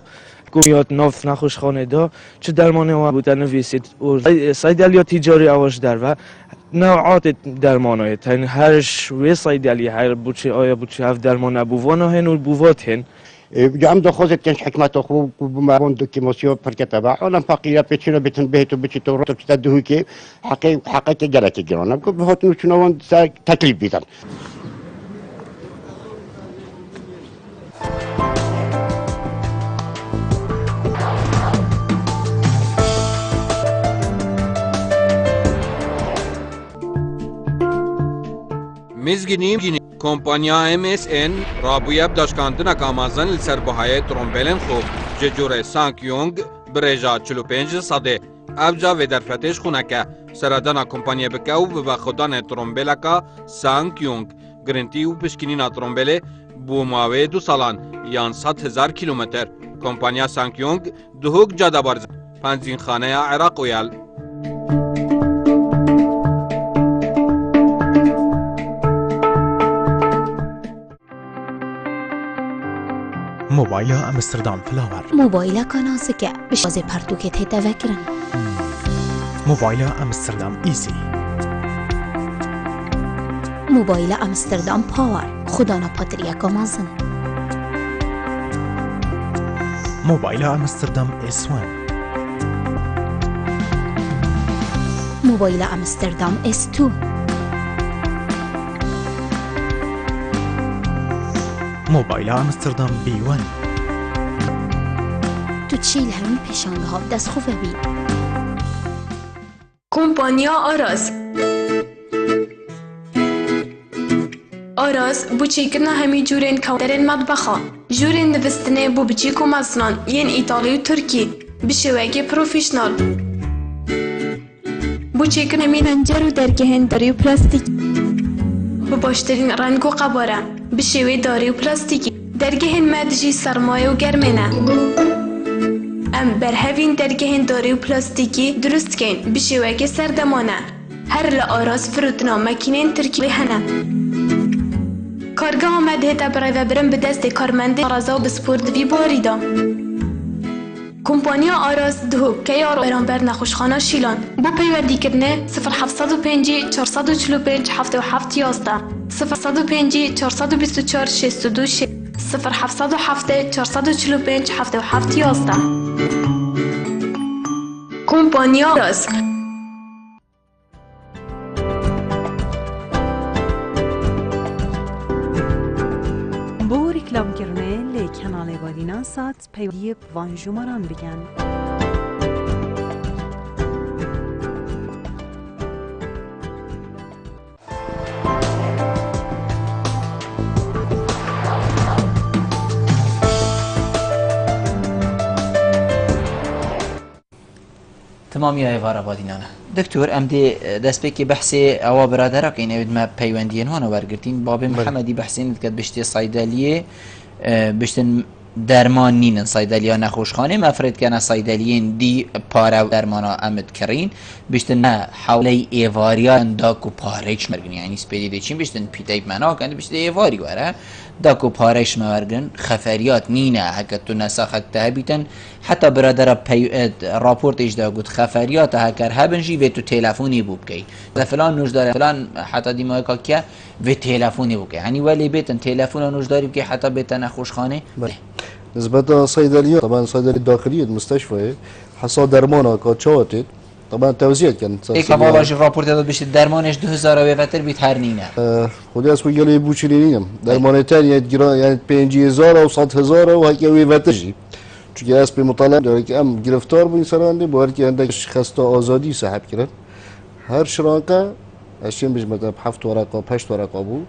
کومیات ناف نخوش خانه دا چه درمانه و بودن نویسید و صیدلی تجاری آواش در و نوعات درمانه تن هرش و صیدلی هر بچه آیا بچه هف درمانه بوانه هن و بوات هن جام دخوزت کنش حکمت خوب بمرون دوکیماسیون پرکتبه عالم فقیره پیچونه بتن بهتو بچه تو رو تو دهی که حقیقت گرک گرانم که بهت نشونوان تکلیف بیدن مزگینیم کمپانیا MSN رابویب داشکاندنا کامازن لسر بهای ترومبلن خوب ججور سانکیونگ برێژا 45 سەدێ ئەوجا وێ دەرفەتێش خونەکە سەردەنا کۆمپانیە بکە و ببە خۆدانێ ترۆمبێلەکە سانکیۆنگ گرنتی و پشکنینا ترۆمبێلێ بۆ ماوەیە 2 ساڵان یان 100,000 کیلومتر کۆمپانیا سانکیۆنگ دهۆک جادەبارز پانزینخانەیە عێراق و یال موبایل امستردام فلاور موبایل کاناسکه بشازه پرتوکت هیتا وکرن موبایل امستردام ایزی موبایل امستردام پاور خودانا پاتریا کامازن موبایل امستردام S1 موبایل امستردام S2 موبایل امستردام B1 تو تشیل همین پیشانده ها دست خوبه بی کمپانیا آراز آراز بو چیکرنا همی جورین کاونترین مطبخا جورین نوستنه بو بچیک و مزنان ین ایتالی و ترکی بشوگی پروفیشنال بو چیکرن همی هنجر و درگهن داری و پلاستیک بو باشترین رنگ و قباره بشوی داری و پلاستیکی درگهن مدجی سرمایه و گرمینه ام برهوین درگهن داری و پلاستیکی درست کن بشوی سردمانه هر لآراز فروتنا مکینین ترکی هنه کارگاه آمده تا برای و برم به دست کارمنده آرازا و بسپورد وی باریدا کمپانیا آراز دهو که یارو برانبر نخوشخانه شیلان با پیوندی کرنه 0705 445 77 11 0705 424 62 0707 445 77 11 کمپانیا آراز بو رکلام کرنه لی کانال وادینا سات پیوندی وان جمران بگن تمامی ایوارا بادینانه دکتور ام دی دست بکی بحثی اوا برادر که اینه ما پیوندین هانو برگرتیم باب محمدی بحثین که بشتی صیدلیه بشتن درمان نینن صیدلیا نخوشخانه مفرد کنه صیدلیین دی پاره درمانا امد کرین بشتن حوله ایواریا داکو پارهش مرگن یعنی سپیدی چین بشتن پیتایب منا کنه بشتن ایواری وره داکو پارهش مرگن خفریات نینه هکتو نساخت تهبیتن حتی برادر راپورتش دا گود خفریات هکر هبنجی و تو تلفونی بوبکی فلان نوش داره فلان حتی دیمای که و تلفونی بوبکی یعنی ولی بیتن تلفون نوش داری که حتی بیتن نخوشخانه نسبة صيدلية طبعا صيدلية داخلية المستشفى حصاد درمانها كاتشواتت طبعا توزيع كان ايه كما باش الرابورت داد بيش درمانش 2000 وفتر بيتهرنينه خودي اسمو يلي بوچلينيم درمان تانية جرا يعني 50,000 و 100,000 و هكي وفترجي چونکه اسب مطالعه داره که ام گرفتار بودین سرانده با هر کی اندک خسته آزادی صاحب کرد هر شرانقه اشیم بج مثلا 7 ورقه 8 ورقه بود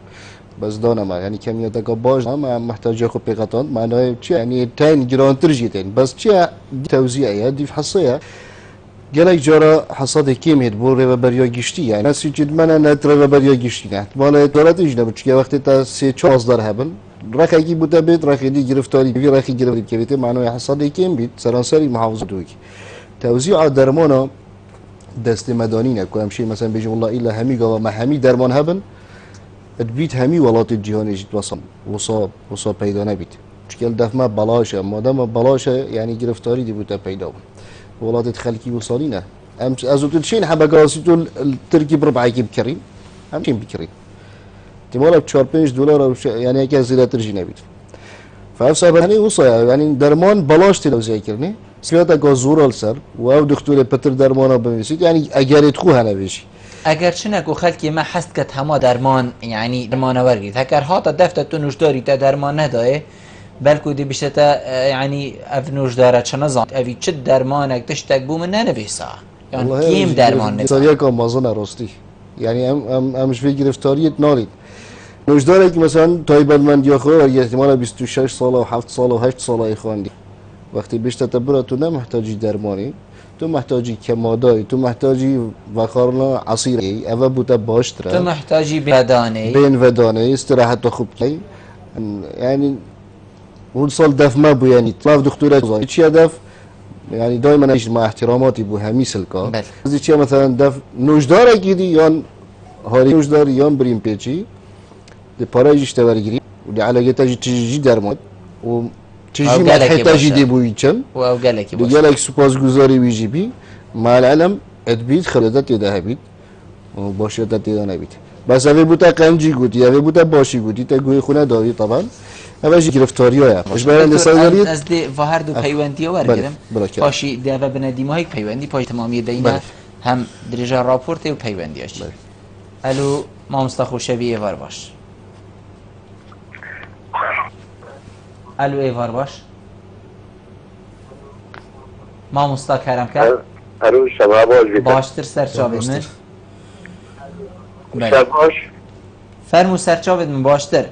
بس دانم یعنی کمیت دکا باج ما محتاج خو پیغتان معناه چی یعنی تاین گرانتر جیتین بس چی توزیعه دی حصيه گلک جارا حصاد کیمید بو رو بریا گشتی یعنی نسی جد من نتر بریا گشتی نه مال دولت اجنه چون وقتی تا 3-4 هبن رخی بوده بید رخی دی گرفتاری وی رخی گرفت که بیت معناه حصاد کیم بید سراسری محافظه دوی توزیع درمانا دست مدانی نه که شيء مثلا بيجي والله الا همي قوا ما همي درمان هبن البيت همي ولات الجهان يجي وصا پیدا نبید چون دفعه بلاشه مادام بلاشه یعنی گرفتاری دی بوده پیدا بود ولات خلکی وصالی نه ام از اون چین حبگاسی تو ترکی بربعی کی بکرین هم چین بکرین تمالا 4-5 دلار یعنی یکی از زیادتر جی نبید فافسا یعنی وصا یعنی درمان بلاش توزیع کردنی سیاتا گازورال سر و او دکتر پتر درمانا بنویسید یعنی اگر اتخو هنه بشی اگر چنه کو خلکی ما حست کت هما درمان یعنی درمان ورگید هکر هاتا دفت تو نوشداری تا درمان نداره بلکو دی بشه تا یعنی اف نوشداره چه نظام اوی چه درمانک تشتک بو من ننویسا یعنی کیم درمان نویسا سریع که مازن راستی یعنی امش وی گرفتاریت نارید نوشداره که مثلا تایبندمندی خو احتمال 26 ساله و 7 ساله و 8 ساله خواندی وقتی بیشتر تبرا تو نمحتاجی درمانی تو محتاجی کمادای تو محتاجی وخارنا عصیری اول بوده باشتره تو محتاجی بدانه بین ودانه استراحت خوب کی يعني اون سال دف ما بو يعني طلاب دكتوره چی هدف يعني دائما ايش مع احتراماتي بو همي سلكا قصدي چی مثلا دف نوجدار گیدی یا هاری نوجدار یا بریم پیچی دی پاراجیش تورگیری و دی علاقه تجی درمان و تجي محتاجي دي بويتشم واو قالك قالك سباس جزاري ويجي بي مع العلم ادبيت خلدت ذهبيت وباشيت نبيت بس اوی بوده قنجی گوتی اوی بوده باشی گوتی تا گوی خونه داری طبعا اوی گرفتاریه اش برای نسازاری از دی و هر دو پیوندی ورگرم پاشی دی اوی بندی ماهی پیوندی پاش تمامی دینه هم درجه راپورت و پیوندیش الو ما مستخو شبیه ور باش الو ایوار باش ما مستا کرم کرد الو شباب باشتر سرچاوید من شباش فرمو سرچاوید من باشتر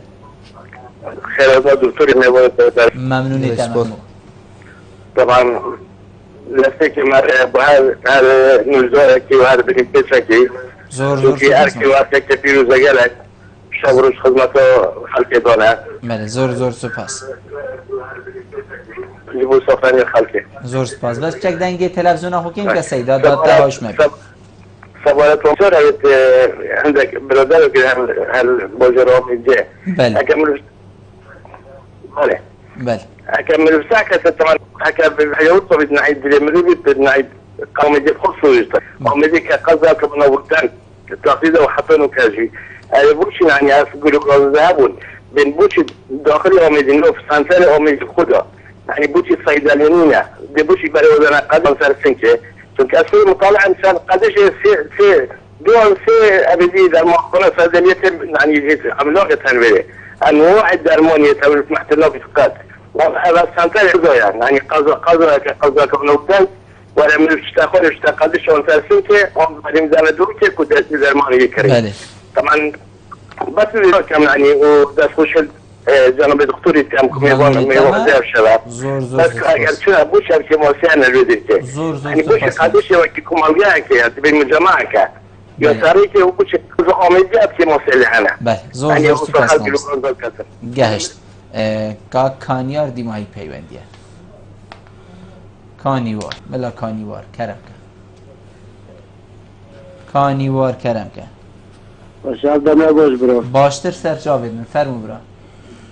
خیر از دکتر نباید ممنونی تمام طبعا لسته که من با هر نوزده که و هر بریم پیسه که زور که هر که وقتی که پیروزه گلک شب روز خدمت خلقی دانه بله زور سپاس لیبو سفرانی خلقی زور سپاس بس چک دنگی تلفزیون حکیم که سیدا داد تهاش مبید سوالات ومسار عندك برادر که هل باجرام اینجا بله اكمل بله بله اكمل ساعة طبعا اكمل حيوط بدنا نعيد المريض بدنا نعيد قوم دي خصوصي قوم دي كقضاء كنا وقتان التقليد وحطنوا كاجي بوش يعني يقولوا ذهبون بين بوش داخل اومدين في سانتر اومد خدا يعني بوش الصيدليين دي بوش بريودنا قدم صار سنكه چونك اصلا مطالعه انسان قدش في دول في ابدي در مخونه صيدليه يعني عملاقه تنويه انواع الدرمانيه تولد محتلنا في فقط وهذا سانتر يعني قضاء كنا وقتان ولا من اشتاخون اشتاقدش وان صار سنكه وان بعدين زادوكه كنت درمانيه كريم طبعا بس كم يعني وده سوشيال جناب دكتوري تام كميوان ميوان ده الشباب بس اگر شنو بوش که موسیانه رو دیگه یعنی بوش قدش وقتی کومالگاه که بین جماعه که یا سری که بوش آمیزیات که موسیله هنه بله زور سپاس گهشت کا کانیار دیمایی پیوندیه کانیوار بلا کانیوار کرم که کانیوار کرم که شب دمه باش برو باشتر سرچاوید من فرمو برا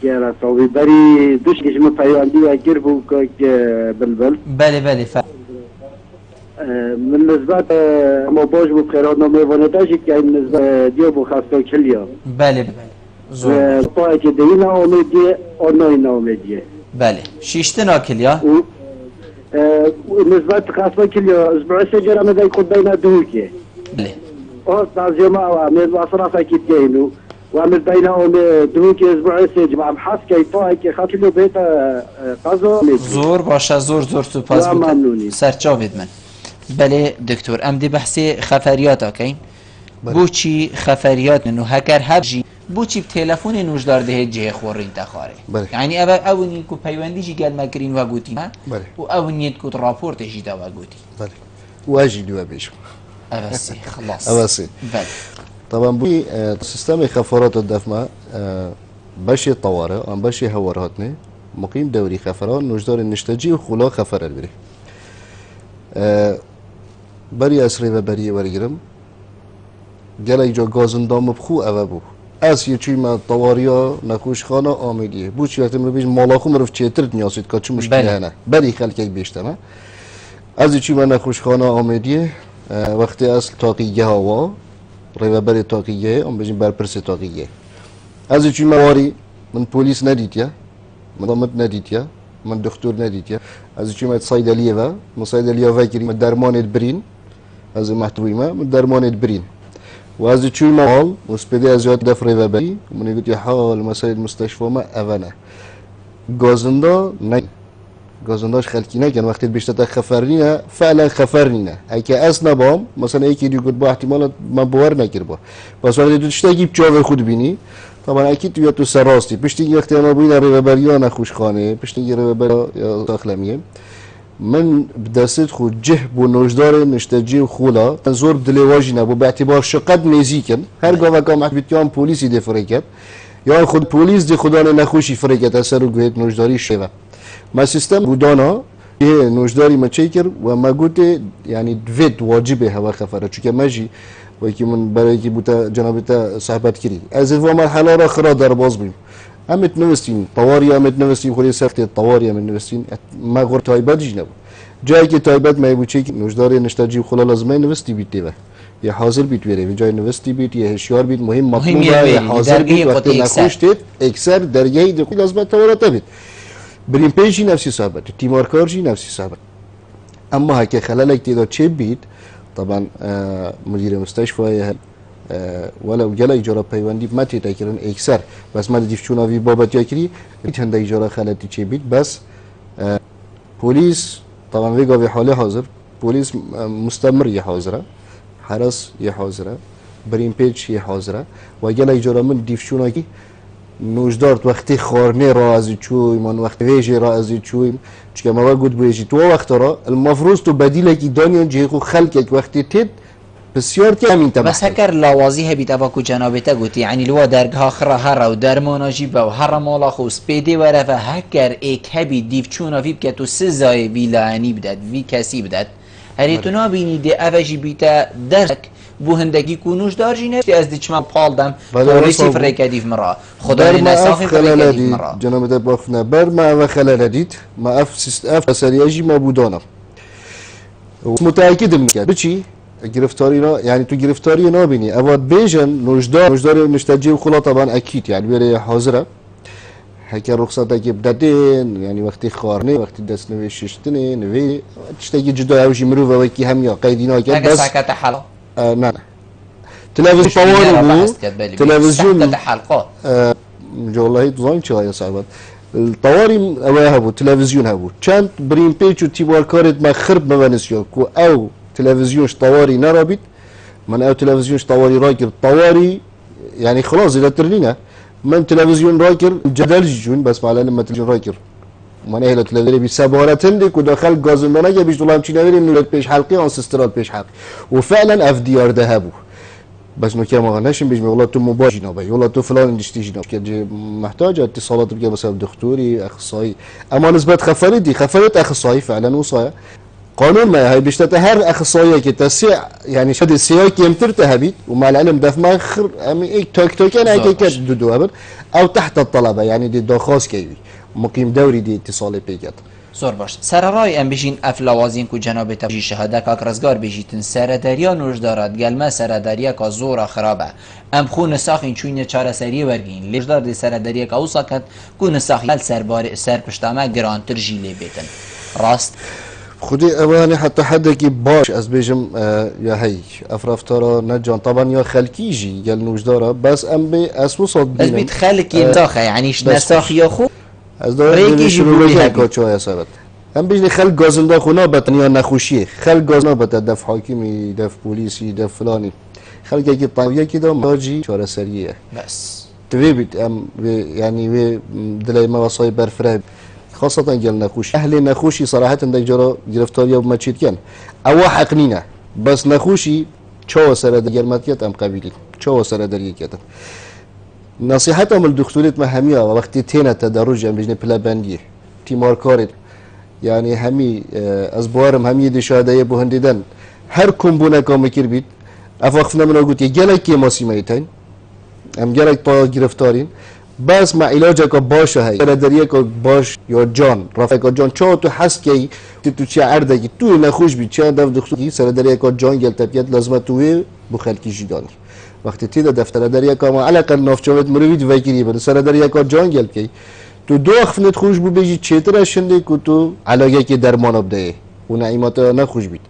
گره صاحبی بری دوش کشم پیوندی و گر بو که بلبل بله من نسبت ما باش بو بخیرات نامه وانتاشی که این نسبت دیو بو خسته کلیا بله زور پای که دینا آمدیه آنای نامدیه بله شیشتنا کلیا نسبت خسته کلیا اسبوع سجر مدای خود دینا دوکه بله تازیما و امید واصرا ساکت گینو و امید دینا دوکه اسبوع سجر و حس که پای که خاطلو بیت قضا زور باشه زور سپاس بود سرچاوید من بله دکتر امدی بحثی خفریات آکین بوچی خفریات نو هکر هبجی بوچی تلفن نوجدار ده جه خورین تخاره یعنی اونی کو پیوندی جی گل مکرین و گوتی و اونیت کو راپورت جی دا و گوتی بله واجی دو بیشم اوسی خلاص اوسی بله طبعا بوی سیستم خفارات الدفمه باشی طواره ام باشی هورهاتنه مقیم دوری خفران نوجدار نشتجی و خلا خفر البری بری اسری و بری ورگرم گله جا گازندام بخو اوه بو از یه چی ما طواریا نکوش خانه آمیدیه بو چی وقتی مربیش مالاخو مرف چیتر نیازید که چه مشکلی هنه بری خلک یک بیشتمه از یه چی ما نکوش خانه آمیدیه وقتی اصل تاقیه هوا ریو بری تاقیه ام بجیم برپرس تاقیه از یه چی مواری من پولیس ندیدیا من ضمت ندیدیا من دکتر ندیدیا از یه چی ما صیدلیه و من صیدلیه وکری من درمان برین از محتوی ما من درمان برین وهذا شو المال وسبدي أزياد دفر ذبي ومن يقول يا حال مسائل المستشفى ما أفنى جازندا نه جازنداش خلقينا كان وقت بيشتت خفرنينا فعلا خفرنينا أي كأسنا بام مثلا أي كي يقول با احتمال ما باور نكر با بس وقتی تو تشتاقی بچاور خود بینی طبعا اكيد توی تو سراستی پشتی وقتی ما بوین ریبریا نخوشخانه پشتی ریبریا یا داخلمیه من بدست خود جه بو نوجدار نشتجی و خولا زور دلواجی نبو به اعتبار شقد نزیکن هر گاو کام بیتیام پلیسی دی فرکت یا خود پلیس دی خدا نخوشی فرکت اثر و گویت نوجداری شوه ما سیستم بودانا یه نوجداری ما چیکر و ما گوته یعنی دوید واجبه هوا خفره چون ماجی و کی من برای کی بوده جنابت صحبت کردی از این مرحله را خرا در باز بیم امت نوستین طواری امت نوستین خوری سخت طواری امت نوستین ما غور تایبت جنب جایی که تایبت ما بچه که نوجدار نشتاجی خلا لازمه نوستی بیت و یا حاضر بیت وره جای نوستی بیت یا هشیار بیت مهم مطلوبه یا حاضر بیت وقتی نخوش تید اکثر درجه دخول لازمه توارت بیت بریم پیشی نفسی صحبت تیمارکارجی نفسی صحبت اما هک خلال اکتیدا چه بیت طبعا مدیر مستشفى ولو جل اجاره پیوندی متی تکرن اکثر بس ما دیفچونا وی بابت یکری چند اجاره خلطی چه بیت بس پلیس طبعا ویگا به حال حاضر پلیس مستمر یه حاضره حرس یه حاضره بریم پیچ یه حاضره و جل اجاره من دیفچونا کی نوجدار وقتی خارنه را از چوی من وقتی ویجی را از چوی چون ما گفت بیجی تو وقت را المفروض تو بدیل کی دانیان جیخو خلق وقتی تید بسیار کمی تبع بس هكر لوازی هبی تبا کو جنابتا گوتی یعنی لوا درگاه خرا هر و درمانا جیبا و هر مالا خو سپیدی وره و هکر ایک هبی دیف چونا ویب که تو سزای ویلانی بدد وی کسی بدد هری تو نابینی دی اوجی بیتا درک بو هندگی کنوش دار جینه از دیچما پالدم پولیسی فرکدیف مرا خدای نساخی فرکدیف مرا جنابتا بافنا بر ما و خلال دید ما اف سریاجی ما بودانا متأکدم که بچی گرفتاری را یعنی تو گرفتاری نابینی اواد بیجن نوجدار نشتجی خلا طبعا اکید یعنی بره حاضره هکر رخصت که بدین یعنی وقتی خارنه وقتی دست نوی ششتنه نوی تشتگی جدا اوجی مرو و وکی هم یا قیدینا کرد بس ساکت حالا نه تلویزیون پاوری بود تلویزیون حلقات والله دوزاین چه های صاحبت الطواري اوها بود تلویزیون ها بود چند بریم پیچ و تیبار کارت ما خرب مبنسیو کو او تلفزيونش طواري نرابط من او تلفزيونش طواري راكر طواري يعني خلاص اذا ترنينا من تلفزيون راكر جدل جون بس معلن لما تلفزيون راكر من اهل تلفزيون بسبارة عندك ودخل غازندانا جا بيش دولام چي نويري من بيش حلقي انسسترال بيش حلقي وفعلا اف دي ار ذهبوا بس نو كما غناشم بيجي والله تو موبايل نوبي والله تو فلان دشتيجي نوبي محتاج اتصالات بقى مثلا دكتوري اخصائي اما نسبه خفرت اخصائي فعلا وصايا قانون ما هي بيشتت هر اخصائيه كي تسع يعني شد السياق يمتر تهبيت ومع العلم دف ما خر امي توك توك انا هيك دودو ابر او تحت الطلبه يعني دي داخاس كيوي مقيم دوري دي اتصال بيجات زور باش سررای ام بجین اف لوازین کو جناب تبجی شهاده کا رزگار بجیتن سرداریا نوش دارد گلمه سرداریا کا زور خرابه ام خون ساخین چوین چاره سری ورگین لجدار دی سرداریا کا اوساکت کو ساخیل سر پشتامه گرانتر جیلی بیتن راست خودي اواني حتى حدا كي باش از بيجم يا هي افرافتارا نجان طبعا يا خلكيجي قال نوجدارا بس ام بي اسوصل بس بيت خلكي مساخه يعني نساخ يا خو از داره شروع بيها چه حسابت ام بيجي خلق غازنده خونا بتنيا نخوشي خلق غازنا بتدف حاكمي دف بوليسي دف فلاني خلق كي طاويه كده ماجي چاره سريه بس تبيت ام يعني دلي ما وصاي برفراب خاصة قال نخوش أهل نخوشي صراحة عندك جرا گرفتاری و مچید کن او حقنینه بس نخوشی چه سر در ماتیت ام قبیلی چه سر در یکیت نصیحت ام الدکتوریت ما همیه و وقتی تینه تدرج ام بجنه پلا بندیه تیمار کارت یعنی همی از بوارم همی دی شهاده بو هندیدن هر کمبونه کام کر بید افاقفنا من اگوتی گلک که ماسی میتین ام گلک پا گرفتارین بس مع علاجه که باشه هی سردریه که باش یا جان رفیق جان چه تو حس کی تو چه عرضه کی تو نخوش بی چه دف دکتری سردریه که جان گل تبیت لازم توی بخلکی جدانی وقتی تیدا دفتر دریه که ما علاقه نافچوت مروید وکیلی بده سردریه که جان گل کی تو دو خفنت خوش بو بیجی چطور شنده که تو علاقه کی درمان بده و نعیمات نخوش بید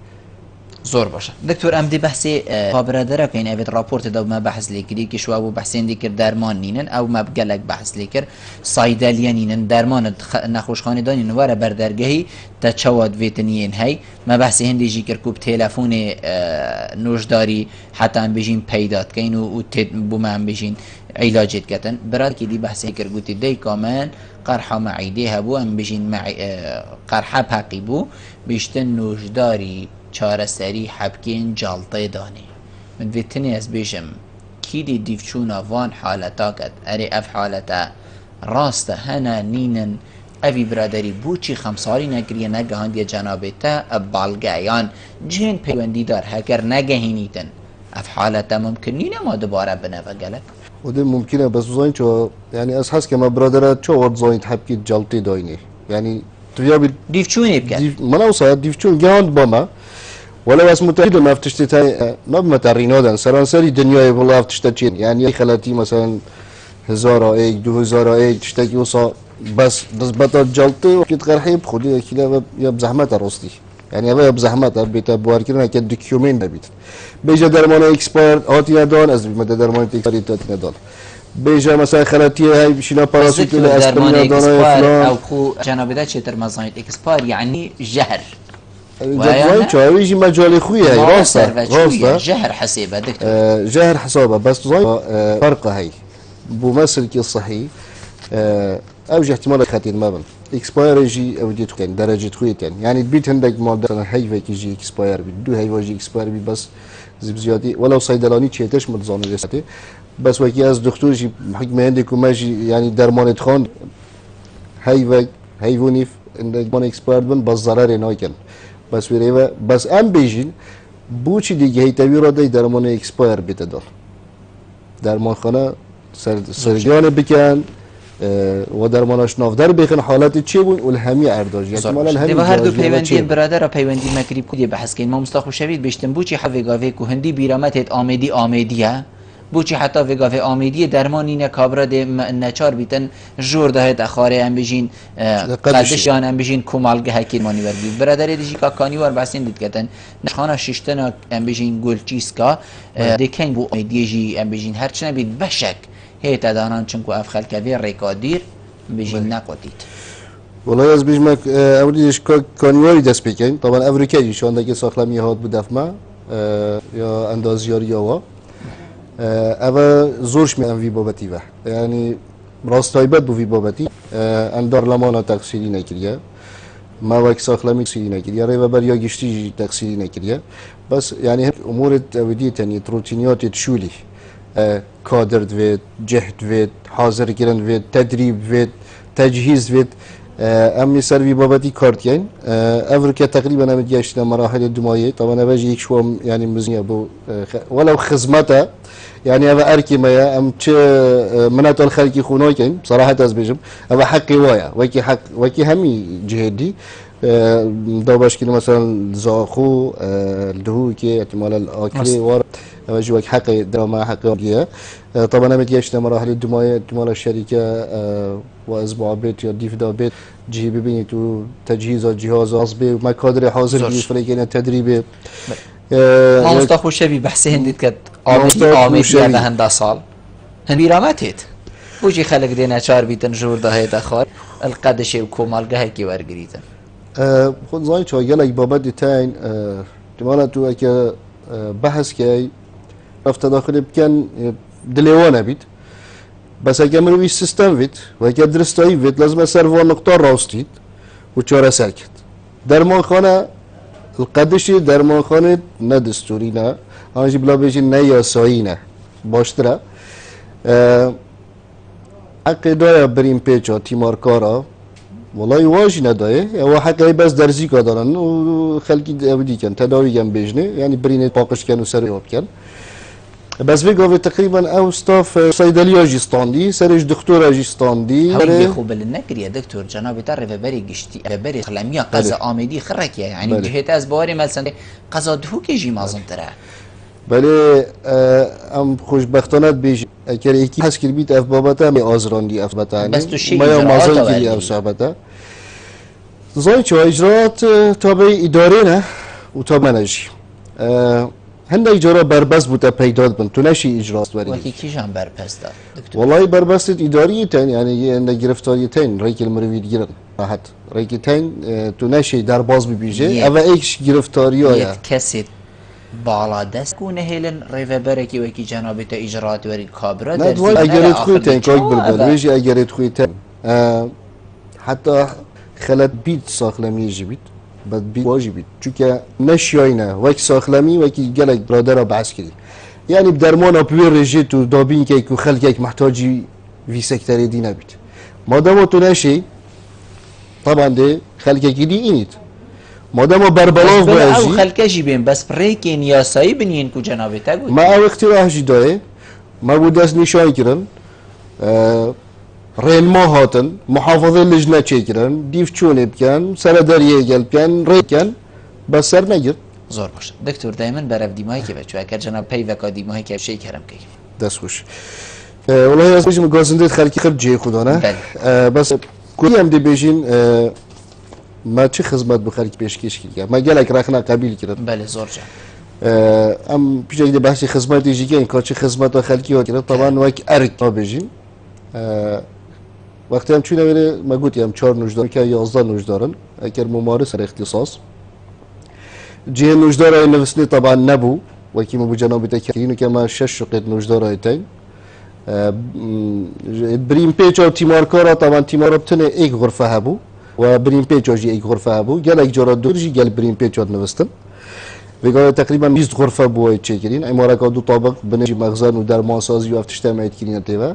زور باشه دکتور ام دی بحثی خبردار که این اوید راپورت دو ما بحث لیکری که شو ابو بحثین دیگر درمان نینن او ما بگلک بحث لیکر صیدلیان نینن درمان نخوشخانه دانین واره بردرگهی تا چواد ویتنین هی ما بحث هندی جی کر کوب تلفون نوشداری حتی ام بجین پیدات کین و بو ما ام بجین علاجت کتن برای که دی بحثی کرگوتی دی کامن قرحه معیده هبو ام بجین قرحه پاقی بو بیشتن نوشداری چاره سری حبکین جالطه دانی من ویتنی از بیشم کی دی دیفچونا وان حالتا کد اری اف حالتا راست هنا نینن اوی برادری بوچی خمساری نگریه نگهاندی جنابه تا بالگایان جین پیوندی دار هکر نگهینیتن اف حالتا ممکن نینه ما دوباره بنوه گلک وده ممکنه بس زاین چو يعني از حس که ما برادرات چو ورد زاین حبکی جلطی داینی يعني تبيا دیفچونی بکن من اوصل دیفچون جاند باما ولو اس متأكد ما فتشت تاي ما بمترينودن سرانسري دنياي والله فتشتين يعني خلاتي مثلا 1001 2001 تشتكي وصا بس بطل جلطي وكنت قرحي بخدي كده يا بزحمه راستی يعني يا بزحمه بيت بوار كده كده دوكيومين نبيت بيجا درمان اكسباير هاتي ندان از مدة درمان اكسباير تات ندان بيجا مثلا خلاتي هاي بشينا باراسيت ولا درمان اكسباير او خو جناب ده چه درمان اكسباير يعني جهر جدول چاوي يجي مجال خويا هي راسته جهر حسابه دكتور جهر حسابه بس فرقه هي بمثل كي الصحي اوجه احتمال خطير ما بين اكسباير يجي او ديت كان درجه خويتين يعني البيت عندك مال هي فيك يجي اكسباير بدو هي واجي اكسباير بس زيادي ولو صيدلاني تشيتش متزانه رسته بس وكي از دكتور جي حكم عندك وماجي يعني درمان خان هي فيك هي ونيف عندك مان اكسباير بن بس ضرر ناكن بس ویره بس ام بیجین بوچی دیگه هی تبی را دی درمان اکسپایر بیت دار درمان خانه سرجان بکن و درمانش نافدار بخن حالت چی بود و همی ارداج یعنی مال الهمی هر دو پیوندی برادر پیوندی مکریب کودی بحث کن ما مستخو شوید بشتن بوچی حویگاوی کو هندی بیرامت آمیدیه بوچی حتی وگاوی آمیدی درمانی نکابرا ده نچار بیتن جور ده تخاره ام بجین قدشان ام بجین کومالگه هکیر مانی ورگی برادری دیجی کا کانیوار بحثین دید کتن نخانه ششتنا ام بجین گل چیسکا دکن بو آمیدی جی ام بجین هرچنه بید بشک هیت دانان چنکو افخل کوی ریکادیر بجین نقوتید والله از بیشمک اولیش کانیواری دست بکن طبعا افریقایی شو اندکی ساخلمی هات بدفمه یا اندازیاری آوا اول زورش می وی بابتی و یعنی راستایبت بو وی بابتی اندار لمانا تقصیری نکریه ما وقت ساخلمی تقصیری نکریه ری و بر یا گشتی تقصیری نکریه بس یعنی امور تودی تنی روتینیات تشولی کادر دوید جهد وید حاضر کردن وید تدریب وید تجهیز وید امی سر وی بابتی کارتین افریقا تقریبا هم گشتن مراحل دمایه طبعا اوجه یک شو يعني مزنيه بو ولو خدمته يعني أبا أركي ما أم تش منات الخلق خوناكين بصراحة أزبجم أبا حقي وايا وكي همي جهدي دوباش كده مثلا زاخو الدهوكي احتمال الأكل وار أبا وك حقي دوما حقي وايا طبعا أنا متياشنا مراحل الدماية احتمال الشركة وأسبوع بيت يا ديف دا بيت جي ببيني تو تجهيز الجهاز أصبي ما كادر حاضر بيفريقين تدريبي ما مستخو شبي بحسين ديت كد آمدی به هنده سال هن بیرامت هید بوچی خلق دینا چار بیتن جور ده هید اخوار القدشه و کومالگه کی ورگریتن خود زاین چا گلک بابت دیتین دمانا تو اکه بحث که رفت داخل بکن دلیوانه بید بس اگه مروی سیستم بید و اگه درستایی بید لازم سروان نقطه راستید و چاره سرکت درمان خانه القدشی درمان خانه نه دستوری نه آنجی بلا بیشی نه یاسایی نه باشتره حقی داره بریم پیچا تیمارکارا والله واجی نداره و حقی بس درزی که دارن و خلقی دیگه کن تداوی کن بیشنه یعنی برین پاکش کن و سر یاب کن بس بگاوی تقریبا او استاف صیدلیا جیستاندی سرش دکتور جیستاندی همین خوب نکریه دکتور جناب تعرف بری گشتی بری خلمیا قضا آمدی خرکیه یعنی جهت از باری مثلا قضا دهو که جی مازن تره بله ام خوشبختانت بیش اگر یکی هست که بیت اف بابتا می آزراندی اف بتانی ما یا مازن کلی اف صحبته زای چه اجرات تابع اداره نه و تابع منجی هنده اجاره بربست بوده پیداد بند تو نشی اجراست بری وکی کیشان بربست داد والله بربست اداری تن یعنی هنده گرفتاری تن ریکل مروید گیرن راحت ریکل تن تو نشی در باز ببیجه اوه ایکش گرفتاری ها کسی بالا دست كونه هيلن ريفبركي وكي جنابته اجراءات وري كابرا ندوال اگرت خویتن کوک بلبل ویجی اگرت خویتن حتی خلت بيت ساخلمي جبيت بد بيت واجبيت چونك نشياينه وك ساخلمي وكي جلك برادر بعسكري يعني بدرمانا بوير رجيت ودابين كيك وخلقك محتاجي في سكتري دي نبيت ما دام تو نشي طبعا دي خلقك دي انيت ما دام بربلاغ باجي او خلقك بين بس بريكين يا ساي بنين كو جنابته ما او اختراع جداي ما بوداس نشاي كرن ريل ما هاتن محافظه لجنه چكرن ديف چونه بكن سرداريه گل بكن ريكن بس سر نگير زور باشه دکتر دائما برف دیمایی که بچه اگر جناب پی و کادیمایی که شی کردم که دست خوش والله از بیشتر مقاصد خلقی خب جی خدا نه بس کوی هم دی بیشین ما چه خدمت بخاری پیشکش کردم ما گلک رخنا قبیل کردم بله زور جان ام پیش اگه بحثی خدمتی جیگه این کار چه خدمت خلقی ها کردم طبعا وقت ارگ تا بیشین وقتی هم چونه بره ما گویی هم 4 نوجدار که 11 نوجدارن اگر ممارس اختصاص جهه نوجدار نفسني طبعا نبو وكيما بو جنابي تكرين وكما 6 شقيت نوجدار ايتين بريم بيج او تيماركارا طبعا تيمارا بتنه ايك غرفه هبو وبريم بيج جي ايك غرفه هبو قال ايك جرا دورجي قال بريم بيج نفستن وقال تقريبا 20 غرفه بو اي تشكرين عماره كا دو طابق بنجي مخزن ودرمان سازي وافتشتام ايتكرين تيوا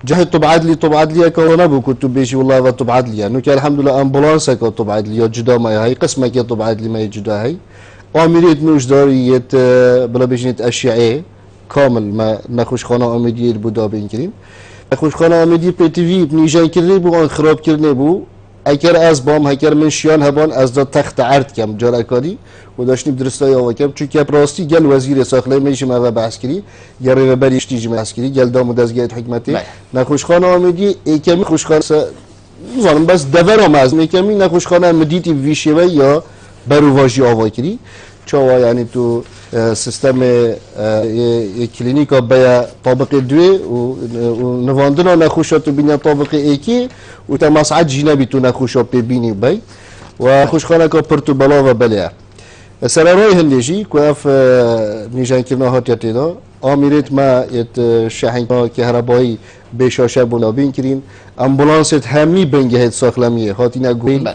جهد طبعت لي كورونا بو كنت بيجي والله طبعت لي انه كان الحمد لله امبولانس كو طبعت لي جدا ما هي قسمه كي طبعت لي ما جدا هي وامريت نوجدارية بلا بيجنيت اشعه كامل ما نخوش خانه اميدي بودا بينكرين نخوش خانه اميدي بي تي في بنيجان كرني بو ان خراب كرني بو اگر از بام هکر من شیان هبان از دا تخت عرض کم جارکاری و داشتیم درستای آوا کم چون که پراستی گل وزیر ساخله میشه ما بحث کری یا ریبریش تیجی بحث کری گل دام دزگیت حکمتی نخوشخانه آمدی ایکمی خوشخانه زانم بس دورم از میکمی نخوشخانه آمدیتی ویشوه یا برواجی آوا کری چاوا یعنی تو سیستم کلینیکا بیا طابق دوی و نواندنا نخوشات بینی طابق ایکی و تا مصعد جنبی تو نخوشات ببینی بی و خوشخانه که پرتو بلا و بلیا سرارای هندیجی که اف نیجان کرنا هاتیاتی دا آمیرت ما یت شحن کهربایی بشاشه بنابین کرین امبولانست همی بنگهت ساخلمیه هاتینا گوین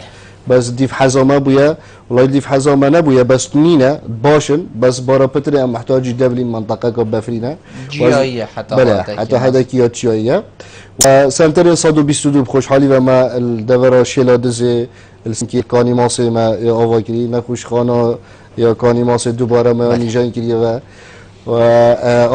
بس ديف حزامه بويا والله ديف حزامه نبويا بس نينا باشن بس بارا بتري ام محتاج دبلين منطقه كبفرينا جيايه حتى بله حتى هذا كيات جيايه وسنتر 122 بخوشحالي وما الدورة شيلادز السنكي كاني ماسي ما آواكري نخوش خانا يا كاني ماسي دوباره ما نيجان كري و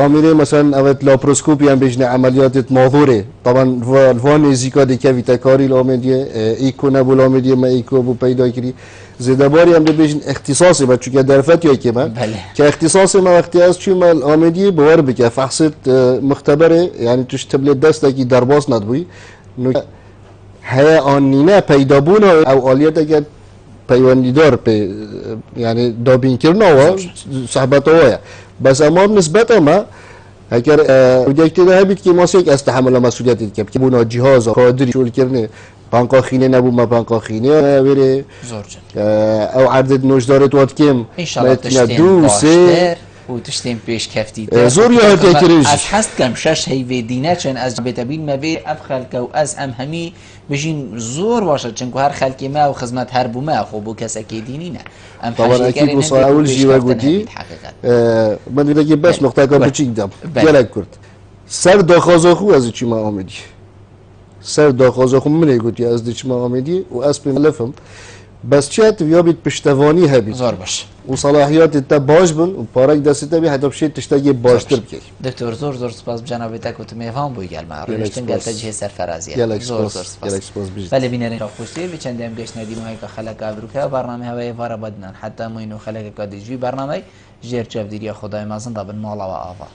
آميري مثلا اوت لابروسكوبي هم بيجني عمليات ناظوري طبعا الفان زيكا دي كافيتا كاري لامديه ايكو نبو لامديه ما ايكو بو پیدا كري زدباري هم بيجن اختصاصي با چونكه درفت يا كما كاختصاصي ما وقتي از چون ما الامديه باور بك فحصت مختبره يعني توش تبلت دستكي درباس ندبوي نو هي آنينه پیدا بون او آليات اگر پیوندیدار به یعنی دابین کردن و صحبت ویا بس اما نسبت ما اگر وجدت ده بیت که ماسک از تحمل مسئولیت که که بونا جهاز قادری شغل کردن بانقاخینه نبود ما بانقاخینه بره او عدد نوجدارت وقت کم ان شاء الله تشتیم باشتر و تشتیم پیش کفتی زور یاد تکرش از حست کم شش هی دینه چن از بتبین ما بیر افخل کو از ام همی بجين زور واشه چنكو هر خلقي ما وخدمت هر بو ما خو بو كسكي ديني نه ام طبعا اكيد وصل اول جيوا قلتي من بدي بس نقطه كم بچيك دم يلك كرت سر داخازو خو از چی ما آمدی سر داخازو خو من قلتي از چی ما آمدی و اسب ملفم بس چت ويابيت پشتواني هبي زور باش وصلاحيات انت باش بن وبارك دست بي حتى بشي تشتاقي باشتر بكي دكتور زور سپاس بجنابتك وتميفهم بو يقال ما رشتن قالت جهه سرفرازيه زور سپاس بله بينرين خوشتي بچند ام گشت نديم هاي خلق ابروكا برنامه هواي فار بدنان حتى مو انه خلق قادجي برنامه جير چاوديريا خدای مازن دابن مالا و آوا